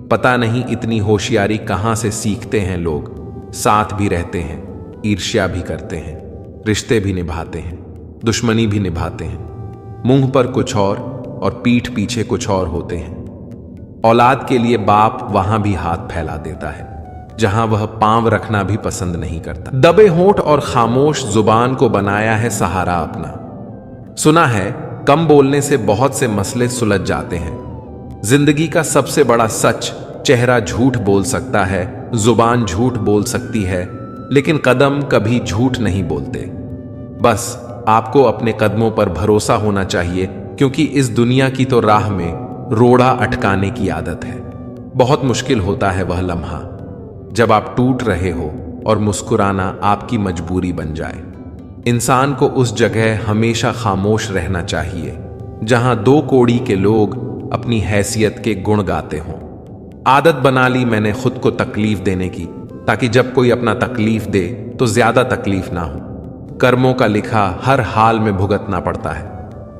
पता नहीं इतनी होशियारी कहां से सीखते हैं लोग। साथ भी रहते हैं, ईर्ष्या भी करते हैं, रिश्ते भी निभाते हैं, दुश्मनी भी निभाते हैं। मुंह पर कुछ और पीठ पीछे कुछ और होते हैं। औलाद के लिए बाप वहां भी हाथ फैला देता है जहां वह पांव रखना भी पसंद नहीं करता। दबे होंठ और खामोश जुबान को बनाया है सहारा अपना। सुना है कम बोलने से बहुत से मसले सुलझ जाते हैं। जिंदगी का सबसे बड़ा सच, चेहरा झूठ बोल सकता है, जुबान झूठ बोल सकती है, लेकिन कदम कभी झूठ नहीं बोलते। बस आपको अपने कदमों पर भरोसा होना चाहिए, क्योंकि इस दुनिया की तो राह में रोड़ा अटकाने की आदत है। बहुत मुश्किल होता है वह लम्हा जब आप टूट रहे हो और मुस्कुराना आपकी मजबूरी बन जाए। इंसान को उस जगह हमेशा खामोश रहना चाहिए जहां 2 कोड़ी के लोग अपनी हैसियत के गुण गाते हों। आदत बना ली मैंने खुद को तकलीफ देने की, ताकि जब कोई अपना तकलीफ दे तो ज्यादा तकलीफ ना हो। कर्मों का लिखा हर हाल में भुगतना पड़ता है।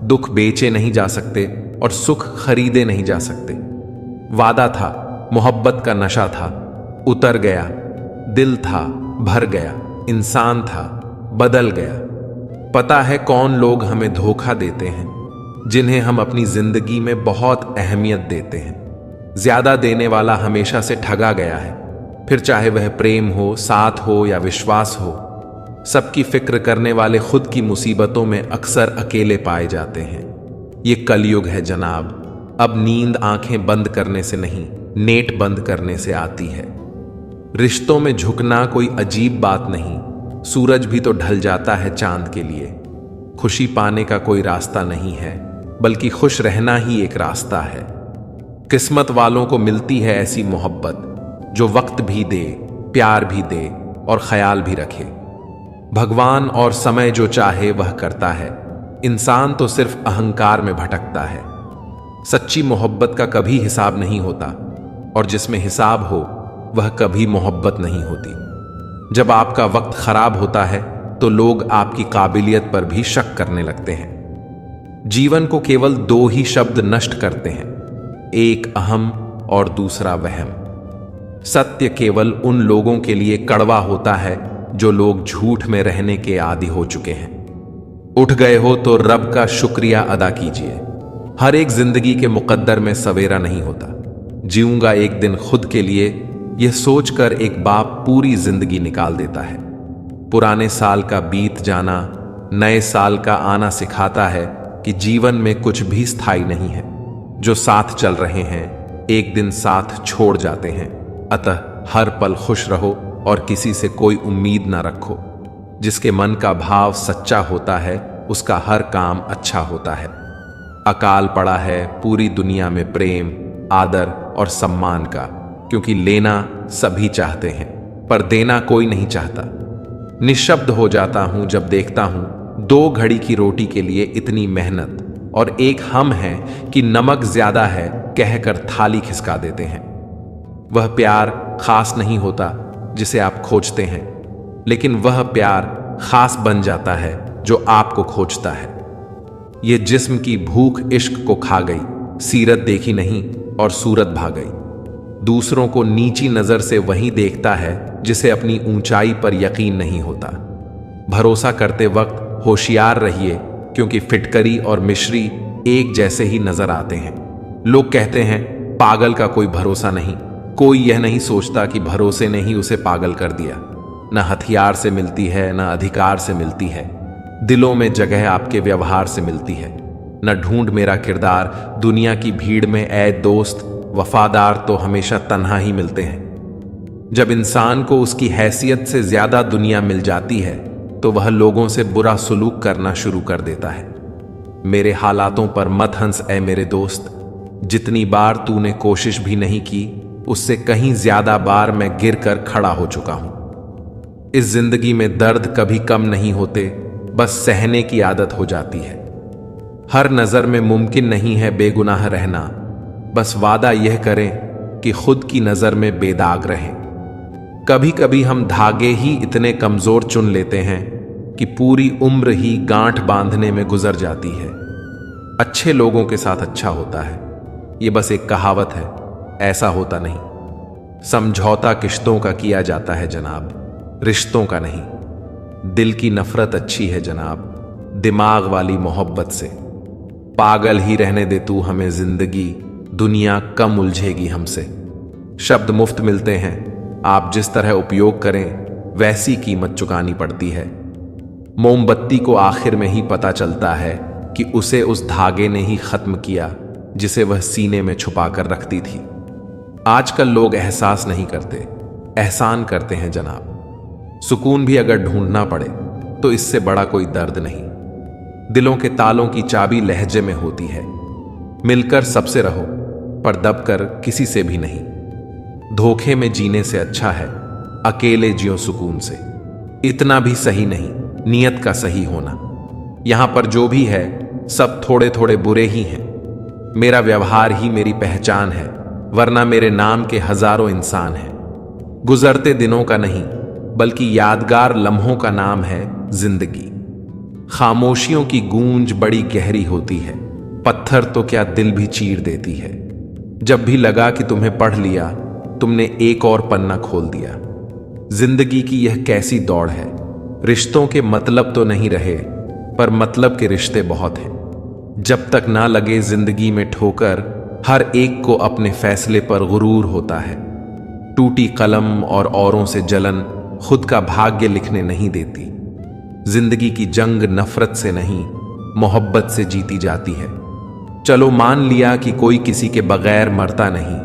दुख बेचे नहीं जा सकते और सुख खरीदे नहीं जा सकते। वादा था, मोहब्बत का नशा था, उतर गया। दिल था, भर गया। इंसान था, बदल गया। पता है कौन लोग हमें धोखा देते हैं, जिन्हें हम अपनी जिंदगी में बहुत अहमियत देते हैं। ज्यादा देने वाला हमेशा से ठगा गया है, फिर चाहे वह प्रेम हो, साथ हो या विश्वास हो। सबकी फिक्र करने वाले खुद की मुसीबतों में अक्सर अकेले पाए जाते हैं। ये कलयुग है जनाब। अब नींद आंखें बंद करने से नहीं, नेट बंद करने से आती है। रिश्तों में झुकना कोई अजीब बात नहीं, सूरज भी तो ढल जाता है चांद के लिए। खुशी पाने का कोई रास्ता नहीं है, बल्कि खुश रहना ही एक रास्ता है। किस्मत वालों को मिलती है ऐसी मोहब्बत जो वक्त भी दे, प्यार भी दे और ख्याल भी रखे। भगवान और समय जो चाहे वह करता है, इंसान तो सिर्फ अहंकार में भटकता है। सच्ची मोहब्बत का कभी हिसाब नहीं होता, और जिसमें हिसाब हो वह कभी मोहब्बत नहीं होती। जब आपका वक्त खराब होता है तो लोग आपकी काबिलियत पर भी शक करने लगते हैं। जीवन को केवल दो ही शब्द नष्ट करते हैं, एक अहम और दूसरा वहम। सत्य केवल उन लोगों के लिए कड़वा होता है जो लोग झूठ में रहने के आदी हो चुके हैं। उठ गए हो तो रब का शुक्रिया अदा कीजिए। हर एक जिंदगी के मुकद्दर में सवेरा नहीं होता। जीऊंगा एक दिन खुद के लिए, यह सोचकर एक बाप पूरी जिंदगी निकाल देता है। पुराने साल का बीत जाना नए साल का आना सिखाता है कि जीवन में कुछ भी स्थायी नहीं है। जो साथ चल रहे हैं एक दिन साथ छोड़ जाते हैं। अतः हर पल खुश रहो और किसी से कोई उम्मीद ना रखो। जिसके मन का भाव सच्चा होता है उसका हर काम अच्छा होता है। अकाल पड़ा है पूरी दुनिया में प्रेम, आदर और सम्मान का, क्योंकि लेना सभी चाहते हैं पर देना कोई नहीं चाहता। निशब्द हो जाता हूं जब देखता हूं 2 घड़ी की रोटी के लिए इतनी मेहनत, और एक हम हैं कि नमक ज्यादा है कहकर थाली खिसका देते हैं। वह प्यार खास नहीं होता जिसे आप खोजते हैं, लेकिन वह प्यार खास बन जाता है जो आपको खोजता है। ये जिस्म की भूख इश्क को खा गई, सीरत देखी नहीं और सूरत भाग गई। दूसरों को नीची नजर से वही देखता है जिसे अपनी ऊंचाई पर यकीन नहीं होता। भरोसा करते वक्त होशियार रहिए, क्योंकि फिटकरी और मिश्री एक जैसे ही नजर आते हैं। लोग कहते हैं पागल का कोई भरोसा नहीं। कोई यह नहीं सोचता कि भरोसे ने ही उसे पागल कर दिया। न हथियार से मिलती है, न अधिकार से मिलती है। दिलों में जगह आपके व्यवहार से मिलती है। न ढूंढ मेरा किरदार दुनिया की भीड़ में, ऐ दोस्त वफादार तो हमेशा तन्हा ही मिलते हैं। जब इंसान को उसकी हैसियत से ज्यादा दुनिया मिल जाती है तो वह लोगों से बुरा सुलूक करना शुरू कर देता है। मेरे हालातों पर मत हंस ऐ मेरे दोस्त। जितनी बार तूने कोशिश भी नहीं की, उससे कहीं ज्यादा बार मैं गिर कर खड़ा हो चुका हूं। इस जिंदगी में दर्द कभी कम नहीं होते, बस सहने की आदत हो जाती है। हर नजर में मुमकिन नहीं है बेगुनाह रहना, बस वादा यह करें कि खुद की नजर में बेदाग रहें। कभी कभी हम धागे ही इतने कमजोर चुन लेते हैं कि पूरी उम्र ही गांठ बांधने में गुजर जाती है। अच्छे लोगों के साथ अच्छा होता है, यह बस एक कहावत है, ऐसा होता नहीं। समझौता किश्तों का किया जाता है जनाब, रिश्तों का नहीं। दिल की नफरत अच्छी है जनाब, दिमाग वाली मोहब्बत से। पागल ही रहने दे तू हमें जिंदगी, दुनिया कम उलझेगी हमसे। शब्द मुफ्त मिलते हैं, आप जिस तरह उपयोग करें वैसी कीमत चुकानी पड़ती है। मोमबत्ती को आखिर में ही पता चलता है कि उसे उस धागे ने ही खत्म किया जिसे वह सीने में छुपा कर रखती थी। आजकल लोग एहसास नहीं करते, एहसान करते हैं जनाब। सुकून भी अगर ढूंढना पड़े तो इससे बड़ा कोई दर्द नहीं। दिलों के तालों की चाबी लहजे में होती है। मिलकर सबसे रहो पर दबकर किसी से भी नहीं। धोखे में जीने से अच्छा है अकेले जियो सुकून से। इतना भी सही नहीं नियत का सही होना। यहां पर जो भी है सब थोड़े थोड़े बुरे ही हैं। मेरा व्यवहार ही मेरी पहचान है, वरना मेरे नाम के हजारों इंसान हैं। गुजरते दिनों का नहीं बल्कि यादगार लम्हों का नाम है जिंदगी। खामोशियों की गूंज बड़ी गहरी होती है, पत्थर तो क्या दिल भी चीर देती है। जब भी लगा कि तुम्हें पढ़ लिया, तुमने एक और पन्ना खोल दिया। जिंदगी की यह कैसी दौड़ है, रिश्तों के मतलब तो नहीं रहे, पर मतलब के रिश्ते बहुत हैं। जब तक ना लगे जिंदगी में ठोकर, हर एक को अपने फैसले पर गुरूर होता है। टूटी कलम और औरों से जलन खुद का भाग्य लिखने नहीं देती। जिंदगी की जंग नफरत से नहीं, मोहब्बत से जीती जाती है। चलो मान लिया कि कोई किसी के बगैर मरता नहीं,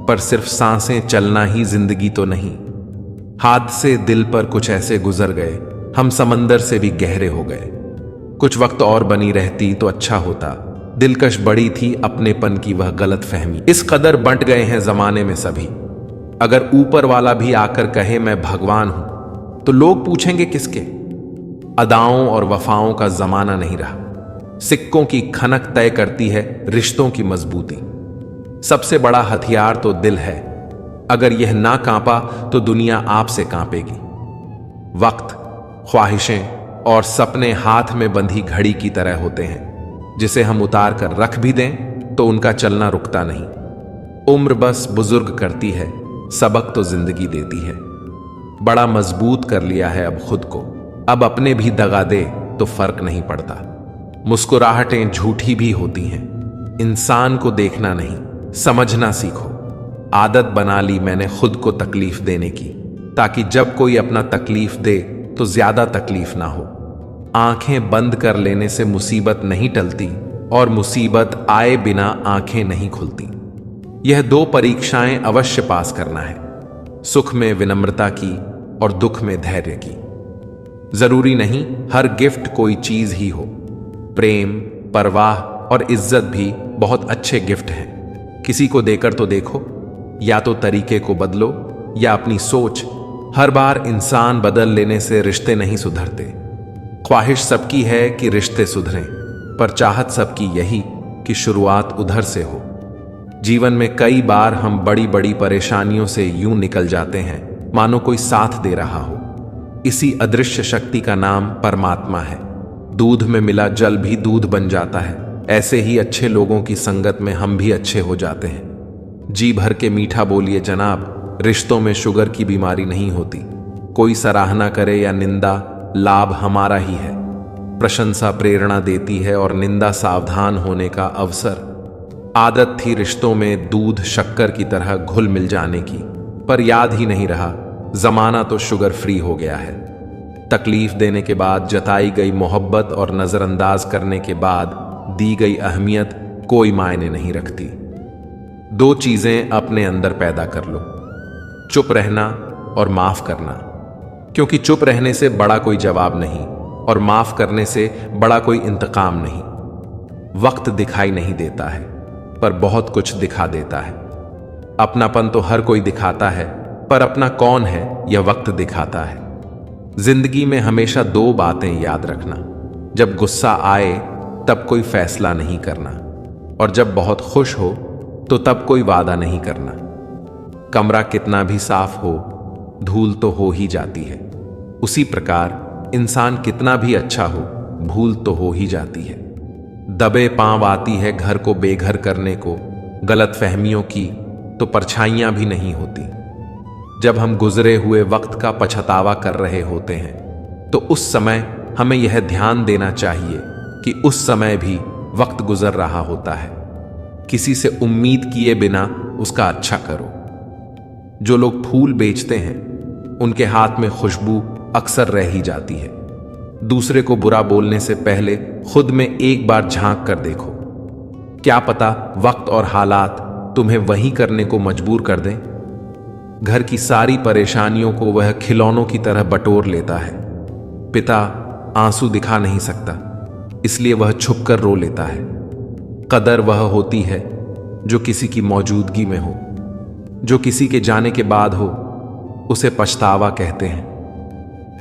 पर सिर्फ सांसें चलना ही जिंदगी तो नहीं। हाथ से दिल पर कुछ ऐसे गुजर गए, हम समंदर से भी गहरे हो गए। कुछ वक्त और बनी रहती तो अच्छा होता, दिलकश बड़ी थी अपनेपन की वह गलत फहमी। इस कदर बंट गए हैं जमाने में सभी, अगर ऊपर वाला भी आकर कहे मैं भगवान हूं तो लोग पूछेंगे किसके। अदाओं और वफाओं का जमाना नहीं रहा। सिक्कों की खनक तय करती है रिश्तों की मजबूती। सबसे बड़ा हथियार तो दिल है, अगर यह ना कांपा तो दुनिया आपसे कांपेगी। वक्त, ख्वाहिशें और सपने हाथ में बंधी घड़ी की तरह होते हैं, जिसे हम उतार कर रख भी दें तो उनका चलना रुकता नहीं। उम्र बस बुजुर्ग करती है, सबक तो जिंदगी देती है। बड़ा मजबूत कर लिया है अब खुद को, अब अपने भी दगा दे तो फर्क नहीं पड़ता। मुस्कुराहटें झूठी भी होती हैं, इंसान को देखना नहीं समझना सीखो। आदत बना ली मैंने खुद को तकलीफ देने की, ताकि जब कोई अपना तकलीफ दे तो ज्यादा तकलीफ ना हो। आंखें बंद कर लेने से मुसीबत नहीं टलती, और मुसीबत आए बिना आंखें नहीं खुलती। यह दो परीक्षाएं अवश्य पास करना है, सुख में विनम्रता की और दुख में धैर्य की। जरूरी नहीं हर गिफ्ट कोई चीज ही हो, प्रेम, परवाह और इज्जत भी बहुत अच्छे गिफ्ट हैं। किसी को देकर तो देखो, या तो तरीके को बदलो या अपनी सोच। हर बार इंसान बदल लेने से रिश्ते नहीं सुधरते। ख्वाहिश सबकी है कि रिश्ते सुधरें, पर चाहत सबकी यही कि शुरुआत उधर से हो। जीवन में कई बार हम बड़ी बड़ी परेशानियों से यूं निकल जाते हैं मानो कोई साथ दे रहा हो। इसी अदृश्य शक्ति का नाम परमात्मा है। दूध में मिला जल भी दूध बन जाता है। ऐसे ही अच्छे लोगों की संगत में हम भी अच्छे हो जाते हैं। जी भर के मीठा बोलिए जनाब, रिश्तों में शुगर की बीमारी नहीं होती। कोई सराहना करे या निंदा, लाभ हमारा ही है। प्रशंसा प्रेरणा देती है और निंदा सावधान होने का अवसर। आदत थी रिश्तों में दूध शक्कर की तरह घुल मिल जाने की, पर याद ही नहीं रहा जमाना तो शुगर फ्री हो गया है। तकलीफ देने के बाद जताई गई मोहब्बत और नजरअंदाज करने के बाद दी गई अहमियत कोई मायने नहीं रखती। दो चीजें अपने अंदर पैदा कर लो, चुप रहना और माफ करना, क्योंकि चुप रहने से बड़ा कोई जवाब नहीं और माफ करने से बड़ा कोई इंतकाम नहीं। वक्त दिखाई नहीं देता है, पर बहुत कुछ दिखा देता है। अपनापन तो हर कोई दिखाता है, पर अपना कौन है यह वक्त दिखाता है। जिंदगी में हमेशा दो बातें याद रखना, जब गुस्सा आए तब कोई फैसला नहीं करना, और जब बहुत खुश हो तो तब कोई वादा नहीं करना। कमरा कितना भी साफ हो, धूल तो हो ही जाती है। उसी प्रकार इंसान कितना भी अच्छा हो, भूल तो हो ही जाती है। दबे पांव आती है घर को बेघर करने को, गलत फहमियों की तो परछाइयां भी नहीं होती। जब हम गुजरे हुए वक्त का पछतावा कर रहे होते हैं तो उस समय हमें यह ध्यान देना चाहिए कि उस समय भी वक्त गुजर रहा होता है। किसी से उम्मीद किए बिना उसका अच्छा करो। जो लोग फूल बेचते हैं उनके हाथ में खुशबू अक्सर रह ही जाती है। दूसरे को बुरा बोलने से पहले खुद में एक बार झांक कर देखो, क्या पता वक्त और हालात तुम्हें वही करने को मजबूर कर दें। घर की सारी परेशानियों को वह खिलौनों की तरह बटोर लेता है। पिता आंसू दिखा नहीं सकता, इसलिए वह छुपकर रो लेता है। कदर वह होती है जो किसी की मौजूदगी में हो, जो किसी के जाने के बाद हो, उसे पछतावा कहते हैं।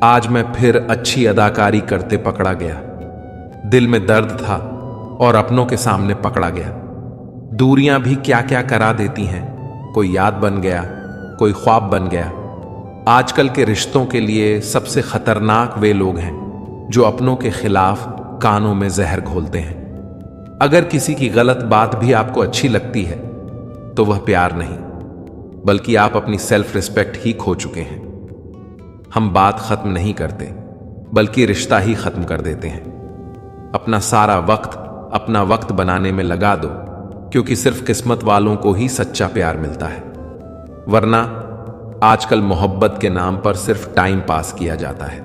आज मैं फिर अच्छी अदाकारी करते पकड़ा गया। दिल में दर्द था और अपनों के सामने पकड़ा गया। दूरियां भी क्या क्या करा देती हैं, कोई याद बन गया, कोई ख्वाब बन गया। आजकल के रिश्तों के लिए सबसे खतरनाक वे लोग हैं जो अपनों के खिलाफ कानों में जहर घोलते हैं। अगर किसी की गलत बात भी आपको अच्छी लगती है तो वह प्यार नहीं, बल्कि आप अपनी सेल्फ रिस्पेक्ट ही खो चुके हैं। हम बात खत्म नहीं करते, बल्कि रिश्ता ही खत्म कर देते हैं। अपना सारा वक्त अपना वक्त बनाने में लगा दो, क्योंकि सिर्फ किस्मत वालों को ही सच्चा प्यार मिलता है। वरना आजकल मोहब्बत के नाम पर सिर्फ टाइम पास किया जाता है।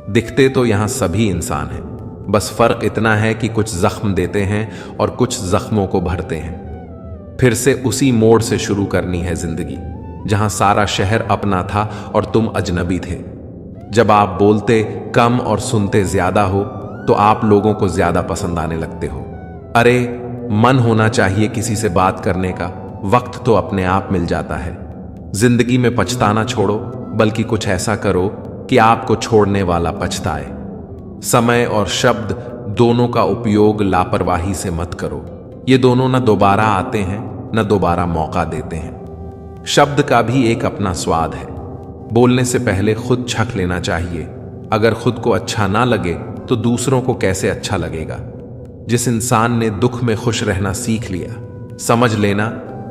दिखते तो यहां सभी इंसान हैं, बस फर्क इतना है कि कुछ जख्म देते हैं और कुछ जख्मों को भरते हैं। फिर से उसी मोड़ से शुरू करनी है जिंदगी, जहां सारा शहर अपना था और तुम अजनबी थे। जब आप बोलते कम और सुनते ज्यादा हो तो आप लोगों को ज्यादा पसंद आने लगते हो। अरे मन होना चाहिए किसी से बात करने का, वक्त तो अपने आप मिल जाता है। जिंदगी में पछताना छोड़ो, बल्कि कुछ ऐसा करो कि आपको छोड़ने वाला पछताए। समय और शब्द दोनों का उपयोग लापरवाही से मत करो। ये दोनों न दोबारा आते हैं न दोबारा मौका देते हैं। शब्द का भी एक अपना स्वाद है। बोलने से पहले खुद छक लेना चाहिए। अगर खुद को अच्छा ना लगे तो दूसरों को कैसे अच्छा लगेगा। जिस इंसान ने दुख में खुश रहना सीख लिया, समझ लेना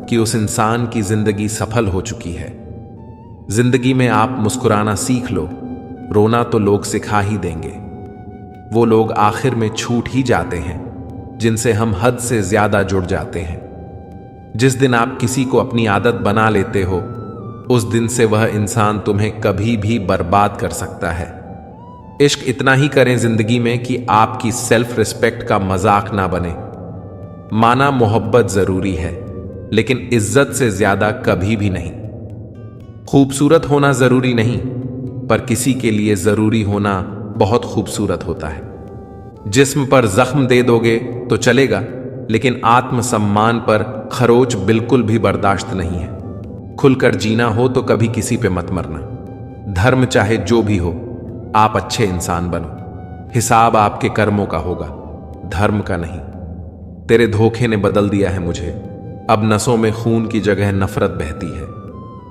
कि उस इंसान की जिंदगी सफल हो चुकी है। जिंदगी में आप मुस्कुराना सीख लो, रोना तो लोग सिखा ही देंगे। वो लोग आखिर में छूट ही जाते हैं जिनसे हम हद से ज्यादा जुड़ जाते हैं। जिस दिन आप किसी को अपनी आदत बना लेते हो, उस दिन से वह इंसान तुम्हें कभी भी बर्बाद कर सकता है। इश्क इतना ही करें जिंदगी में कि आपकी सेल्फ रिस्पेक्ट का मजाक ना बने। माना मोहब्बत जरूरी है, लेकिन इज्जत से ज्यादा कभी भी नहीं। खूबसूरत होना जरूरी नहीं, पर किसी के लिए जरूरी होना बहुत खूबसूरत होता है। जिस्म पर जख्म दे दोगे तो चलेगा, लेकिन आत्मसम्मान पर खरोच बिल्कुल भी बर्दाश्त नहीं है। खुलकर जीना हो तो कभी किसी पे मत मरना। धर्म चाहे जो भी हो, आप अच्छे इंसान बनो। हिसाब आपके कर्मों का होगा, धर्म का नहीं। तेरे धोखे ने बदल दिया है मुझे। अब नसों में खून की जगह नफरत बहती है।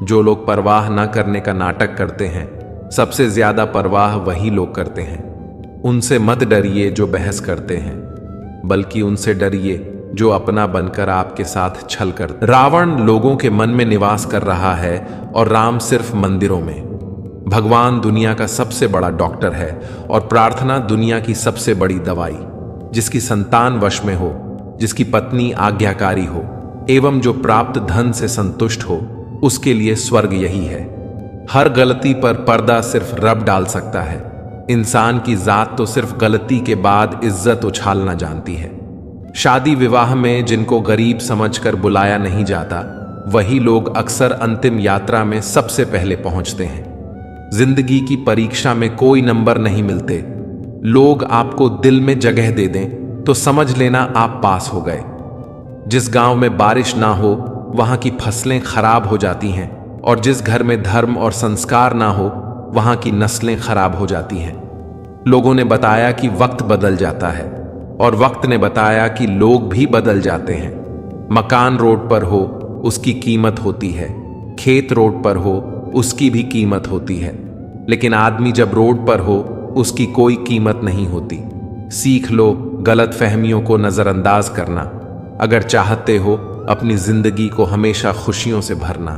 जो लोग परवाह ना करने का नाटक करते हैं, सबसे ज्यादा परवाह वही लोग करते हैं। उनसे मत डरिए जो बहस करते हैं, बल्कि उनसे डरिए जो अपना बनकर आपके साथ छल कर। रावण लोगों के मन में निवास कर रहा है और राम सिर्फ मंदिरों में। भगवान दुनिया का सबसे बड़ा डॉक्टर है और प्रार्थना दुनिया की सबसे बड़ी दवाई। जिसकी संतान वश में हो, जिसकी पत्नी आज्ञाकारी हो, एवं जो प्राप्त धन से संतुष्ट हो, उसके लिए स्वर्ग यही है। हर गलती पर पर्दा सिर्फ रब डाल सकता है। इंसान की जात तो सिर्फ गलती के बाद इज्जत उछालना जानती है। शादी विवाह में जिनको गरीब समझकर बुलाया नहीं जाता, वही लोग अक्सर अंतिम यात्रा में सबसे पहले पहुंचते हैं। जिंदगी की परीक्षा में कोई नंबर नहीं मिलते। लोग आपको दिल में जगह दे दें तो समझ लेना आप पास हो गए। जिस गांव में बारिश ना हो, वहां की फसलें खराब हो जाती हैं, और जिस घर में धर्म और संस्कार ना हो, वहां की नस्लें खराब हो जाती हैं। लोगों ने बताया कि वक्त बदल जाता है, और वक्त ने बताया कि लोग भी बदल जाते हैं। मकान रोड पर हो, उसकी कीमत होती है। खेत रोड पर हो, उसकी भी कीमत होती है। लेकिन आदमी जब रोड पर हो, उसकी कोई कीमत नहीं होती। सीख लो गलत फहमियों को नजरअंदाज करना, अगर चाहते हो अपनी जिंदगी को हमेशा खुशियों से भरना।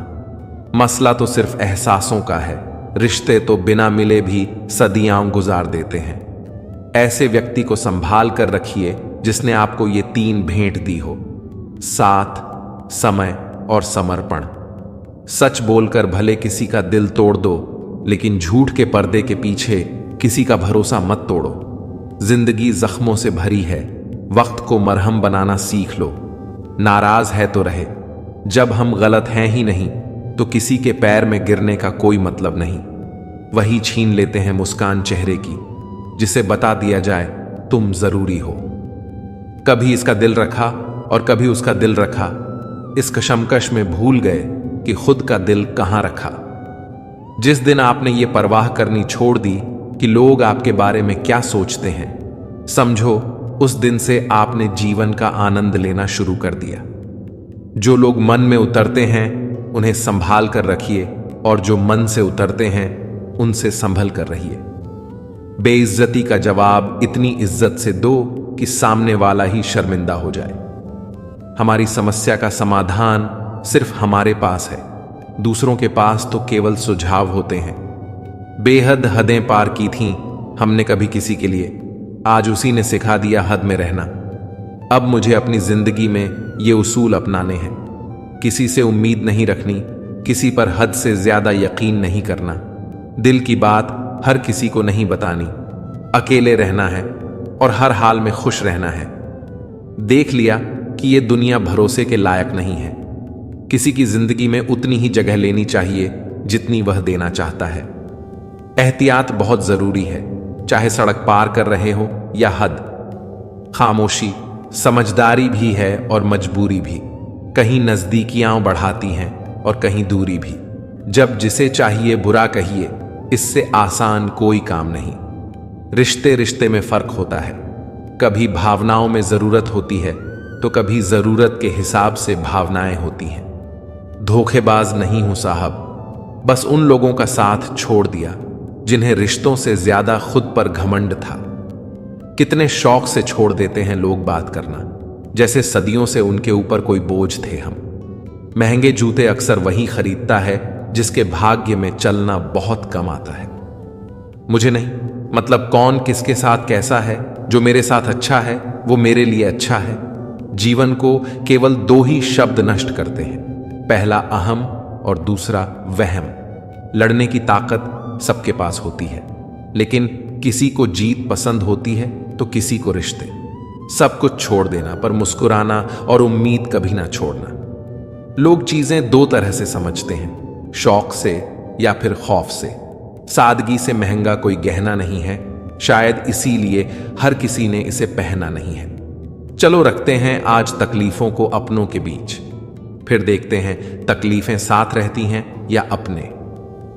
मसला तो सिर्फ एहसासों का है। रिश्ते तो बिना मिले भी सदियां गुजार देते हैं। ऐसे व्यक्ति को संभाल कर रखिए जिसने आपको ये 3 भेंट दी हो: साथ, समय और समर्पण। सच बोलकर भले किसी का दिल तोड़ दो, लेकिन झूठ के पर्दे के पीछे किसी का भरोसा मत तोड़ो। जिंदगी जख्मों से भरी है, वक्त को मरहम बनाना सीख लो। नाराज है तो रहे, जब हम गलत हैं ही नहीं तो किसी के पैर में गिरने का कोई मतलब नहीं। वही छीन लेते हैं मुस्कान चेहरे की, जिसे बता दिया जाए तुम जरूरी हो। कभी इसका दिल रखा और कभी उसका दिल रखा, इस कशमकश में भूल गए कि खुद का दिल कहां रखा। जिस दिन आपने ये परवाह करनी छोड़ दी कि लोग आपके बारे में क्या सोचते हैं, समझो उस दिन से आपने जीवन का आनंद लेना शुरू कर दिया। जो लोग मन में उतरते हैं उन्हें संभाल कर रखिए, और जो मन से उतरते हैं उनसे संभल कर रहिए। बेइज्जती का जवाब इतनी इज्जत से दो कि सामने वाला ही शर्मिंदा हो जाए। हमारी समस्या का समाधान सिर्फ हमारे पास है, दूसरों के पास तो केवल सुझाव होते हैं। बेहद हदें पार की थीं हमने कभी किसी के लिए, आज उसी ने सिखा दिया हद में रहना। अब मुझे अपनी जिंदगी में ये उसूल अपनाने हैं। किसी से उम्मीद नहीं रखनी, किसी पर हद से ज्यादा यकीन नहीं करना, दिल की बात हर किसी को नहीं बतानी, अकेले रहना है और हर हाल में खुश रहना है। देख लिया कि ये दुनिया भरोसे के लायक नहीं है। किसी की जिंदगी में उतनी ही जगह लेनी चाहिए जितनी वह देना चाहता है। एहतियात बहुत जरूरी है, चाहे सड़क पार कर रहे हो या हद। खामोशी समझदारी भी है और मजबूरी भी। कहीं नजदीकियां बढ़ाती हैं और कहीं दूरी भी। जब जिसे चाहिए बुरा कहिए, इससे आसान कोई काम नहीं। रिश्ते रिश्ते में फर्क होता है। कभी भावनाओं में जरूरत होती है तो कभी जरूरत के हिसाब से भावनाएं होती हैं। धोखेबाज नहीं हूं साहब, बस उन लोगों का साथ छोड़ दिया जिन्हें रिश्तों से ज्यादा खुद पर घमंड था। कितने शौक से छोड़ देते हैं लोग बात करना, जैसे सदियों से उनके ऊपर कोई बोझ थे हम। महंगे जूते अक्सर वही खरीदता है जिसके भाग्य में चलना बहुत कम आता है। मुझे नहीं, मतलब कौन किसके साथ कैसा है, जो मेरे साथ अच्छा है वो मेरे लिए अच्छा है। जीवन को केवल दो ही शब्द नष्ट करते हैं, पहला अहम और दूसरा वहम। लड़ने की ताकत सबके पास होती है, लेकिन किसी को जीत पसंद होती है तो किसी को रिश्ते। सब कुछ छोड़ देना पर मुस्कुराना और उम्मीद कभी ना छोड़ना। लोग चीजें दो तरह से समझते हैं, शौक से या फिर खौफ से। सादगी से महंगा कोई गहना नहीं है, शायद इसीलिए हर किसी ने इसे पहना नहीं है। चलो रखते हैं आज तकलीफों को अपनों के बीच, फिर देखते हैं तकलीफें साथ रहती हैं या अपने।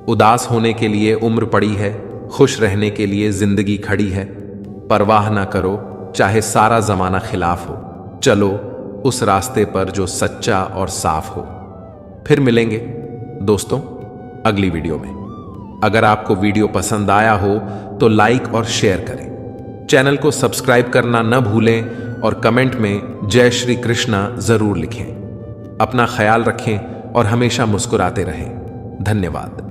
उदास होने के लिए उम्र पड़ी है, खुश रहने के लिए जिंदगी खड़ी है। परवाह ना करो चाहे सारा जमाना खिलाफ हो, चलो उस रास्ते पर जो सच्चा और साफ हो। फिर मिलेंगे दोस्तों अगली वीडियो में। अगर आपको वीडियो पसंद आया हो तो लाइक और शेयर करें। चैनल को सब्सक्राइब करना न भूलें और कमेंट में जय श्री कृष्णा जरूर लिखें। अपना ख्याल रखें और हमेशा मुस्कुराते रहें। धन्यवाद।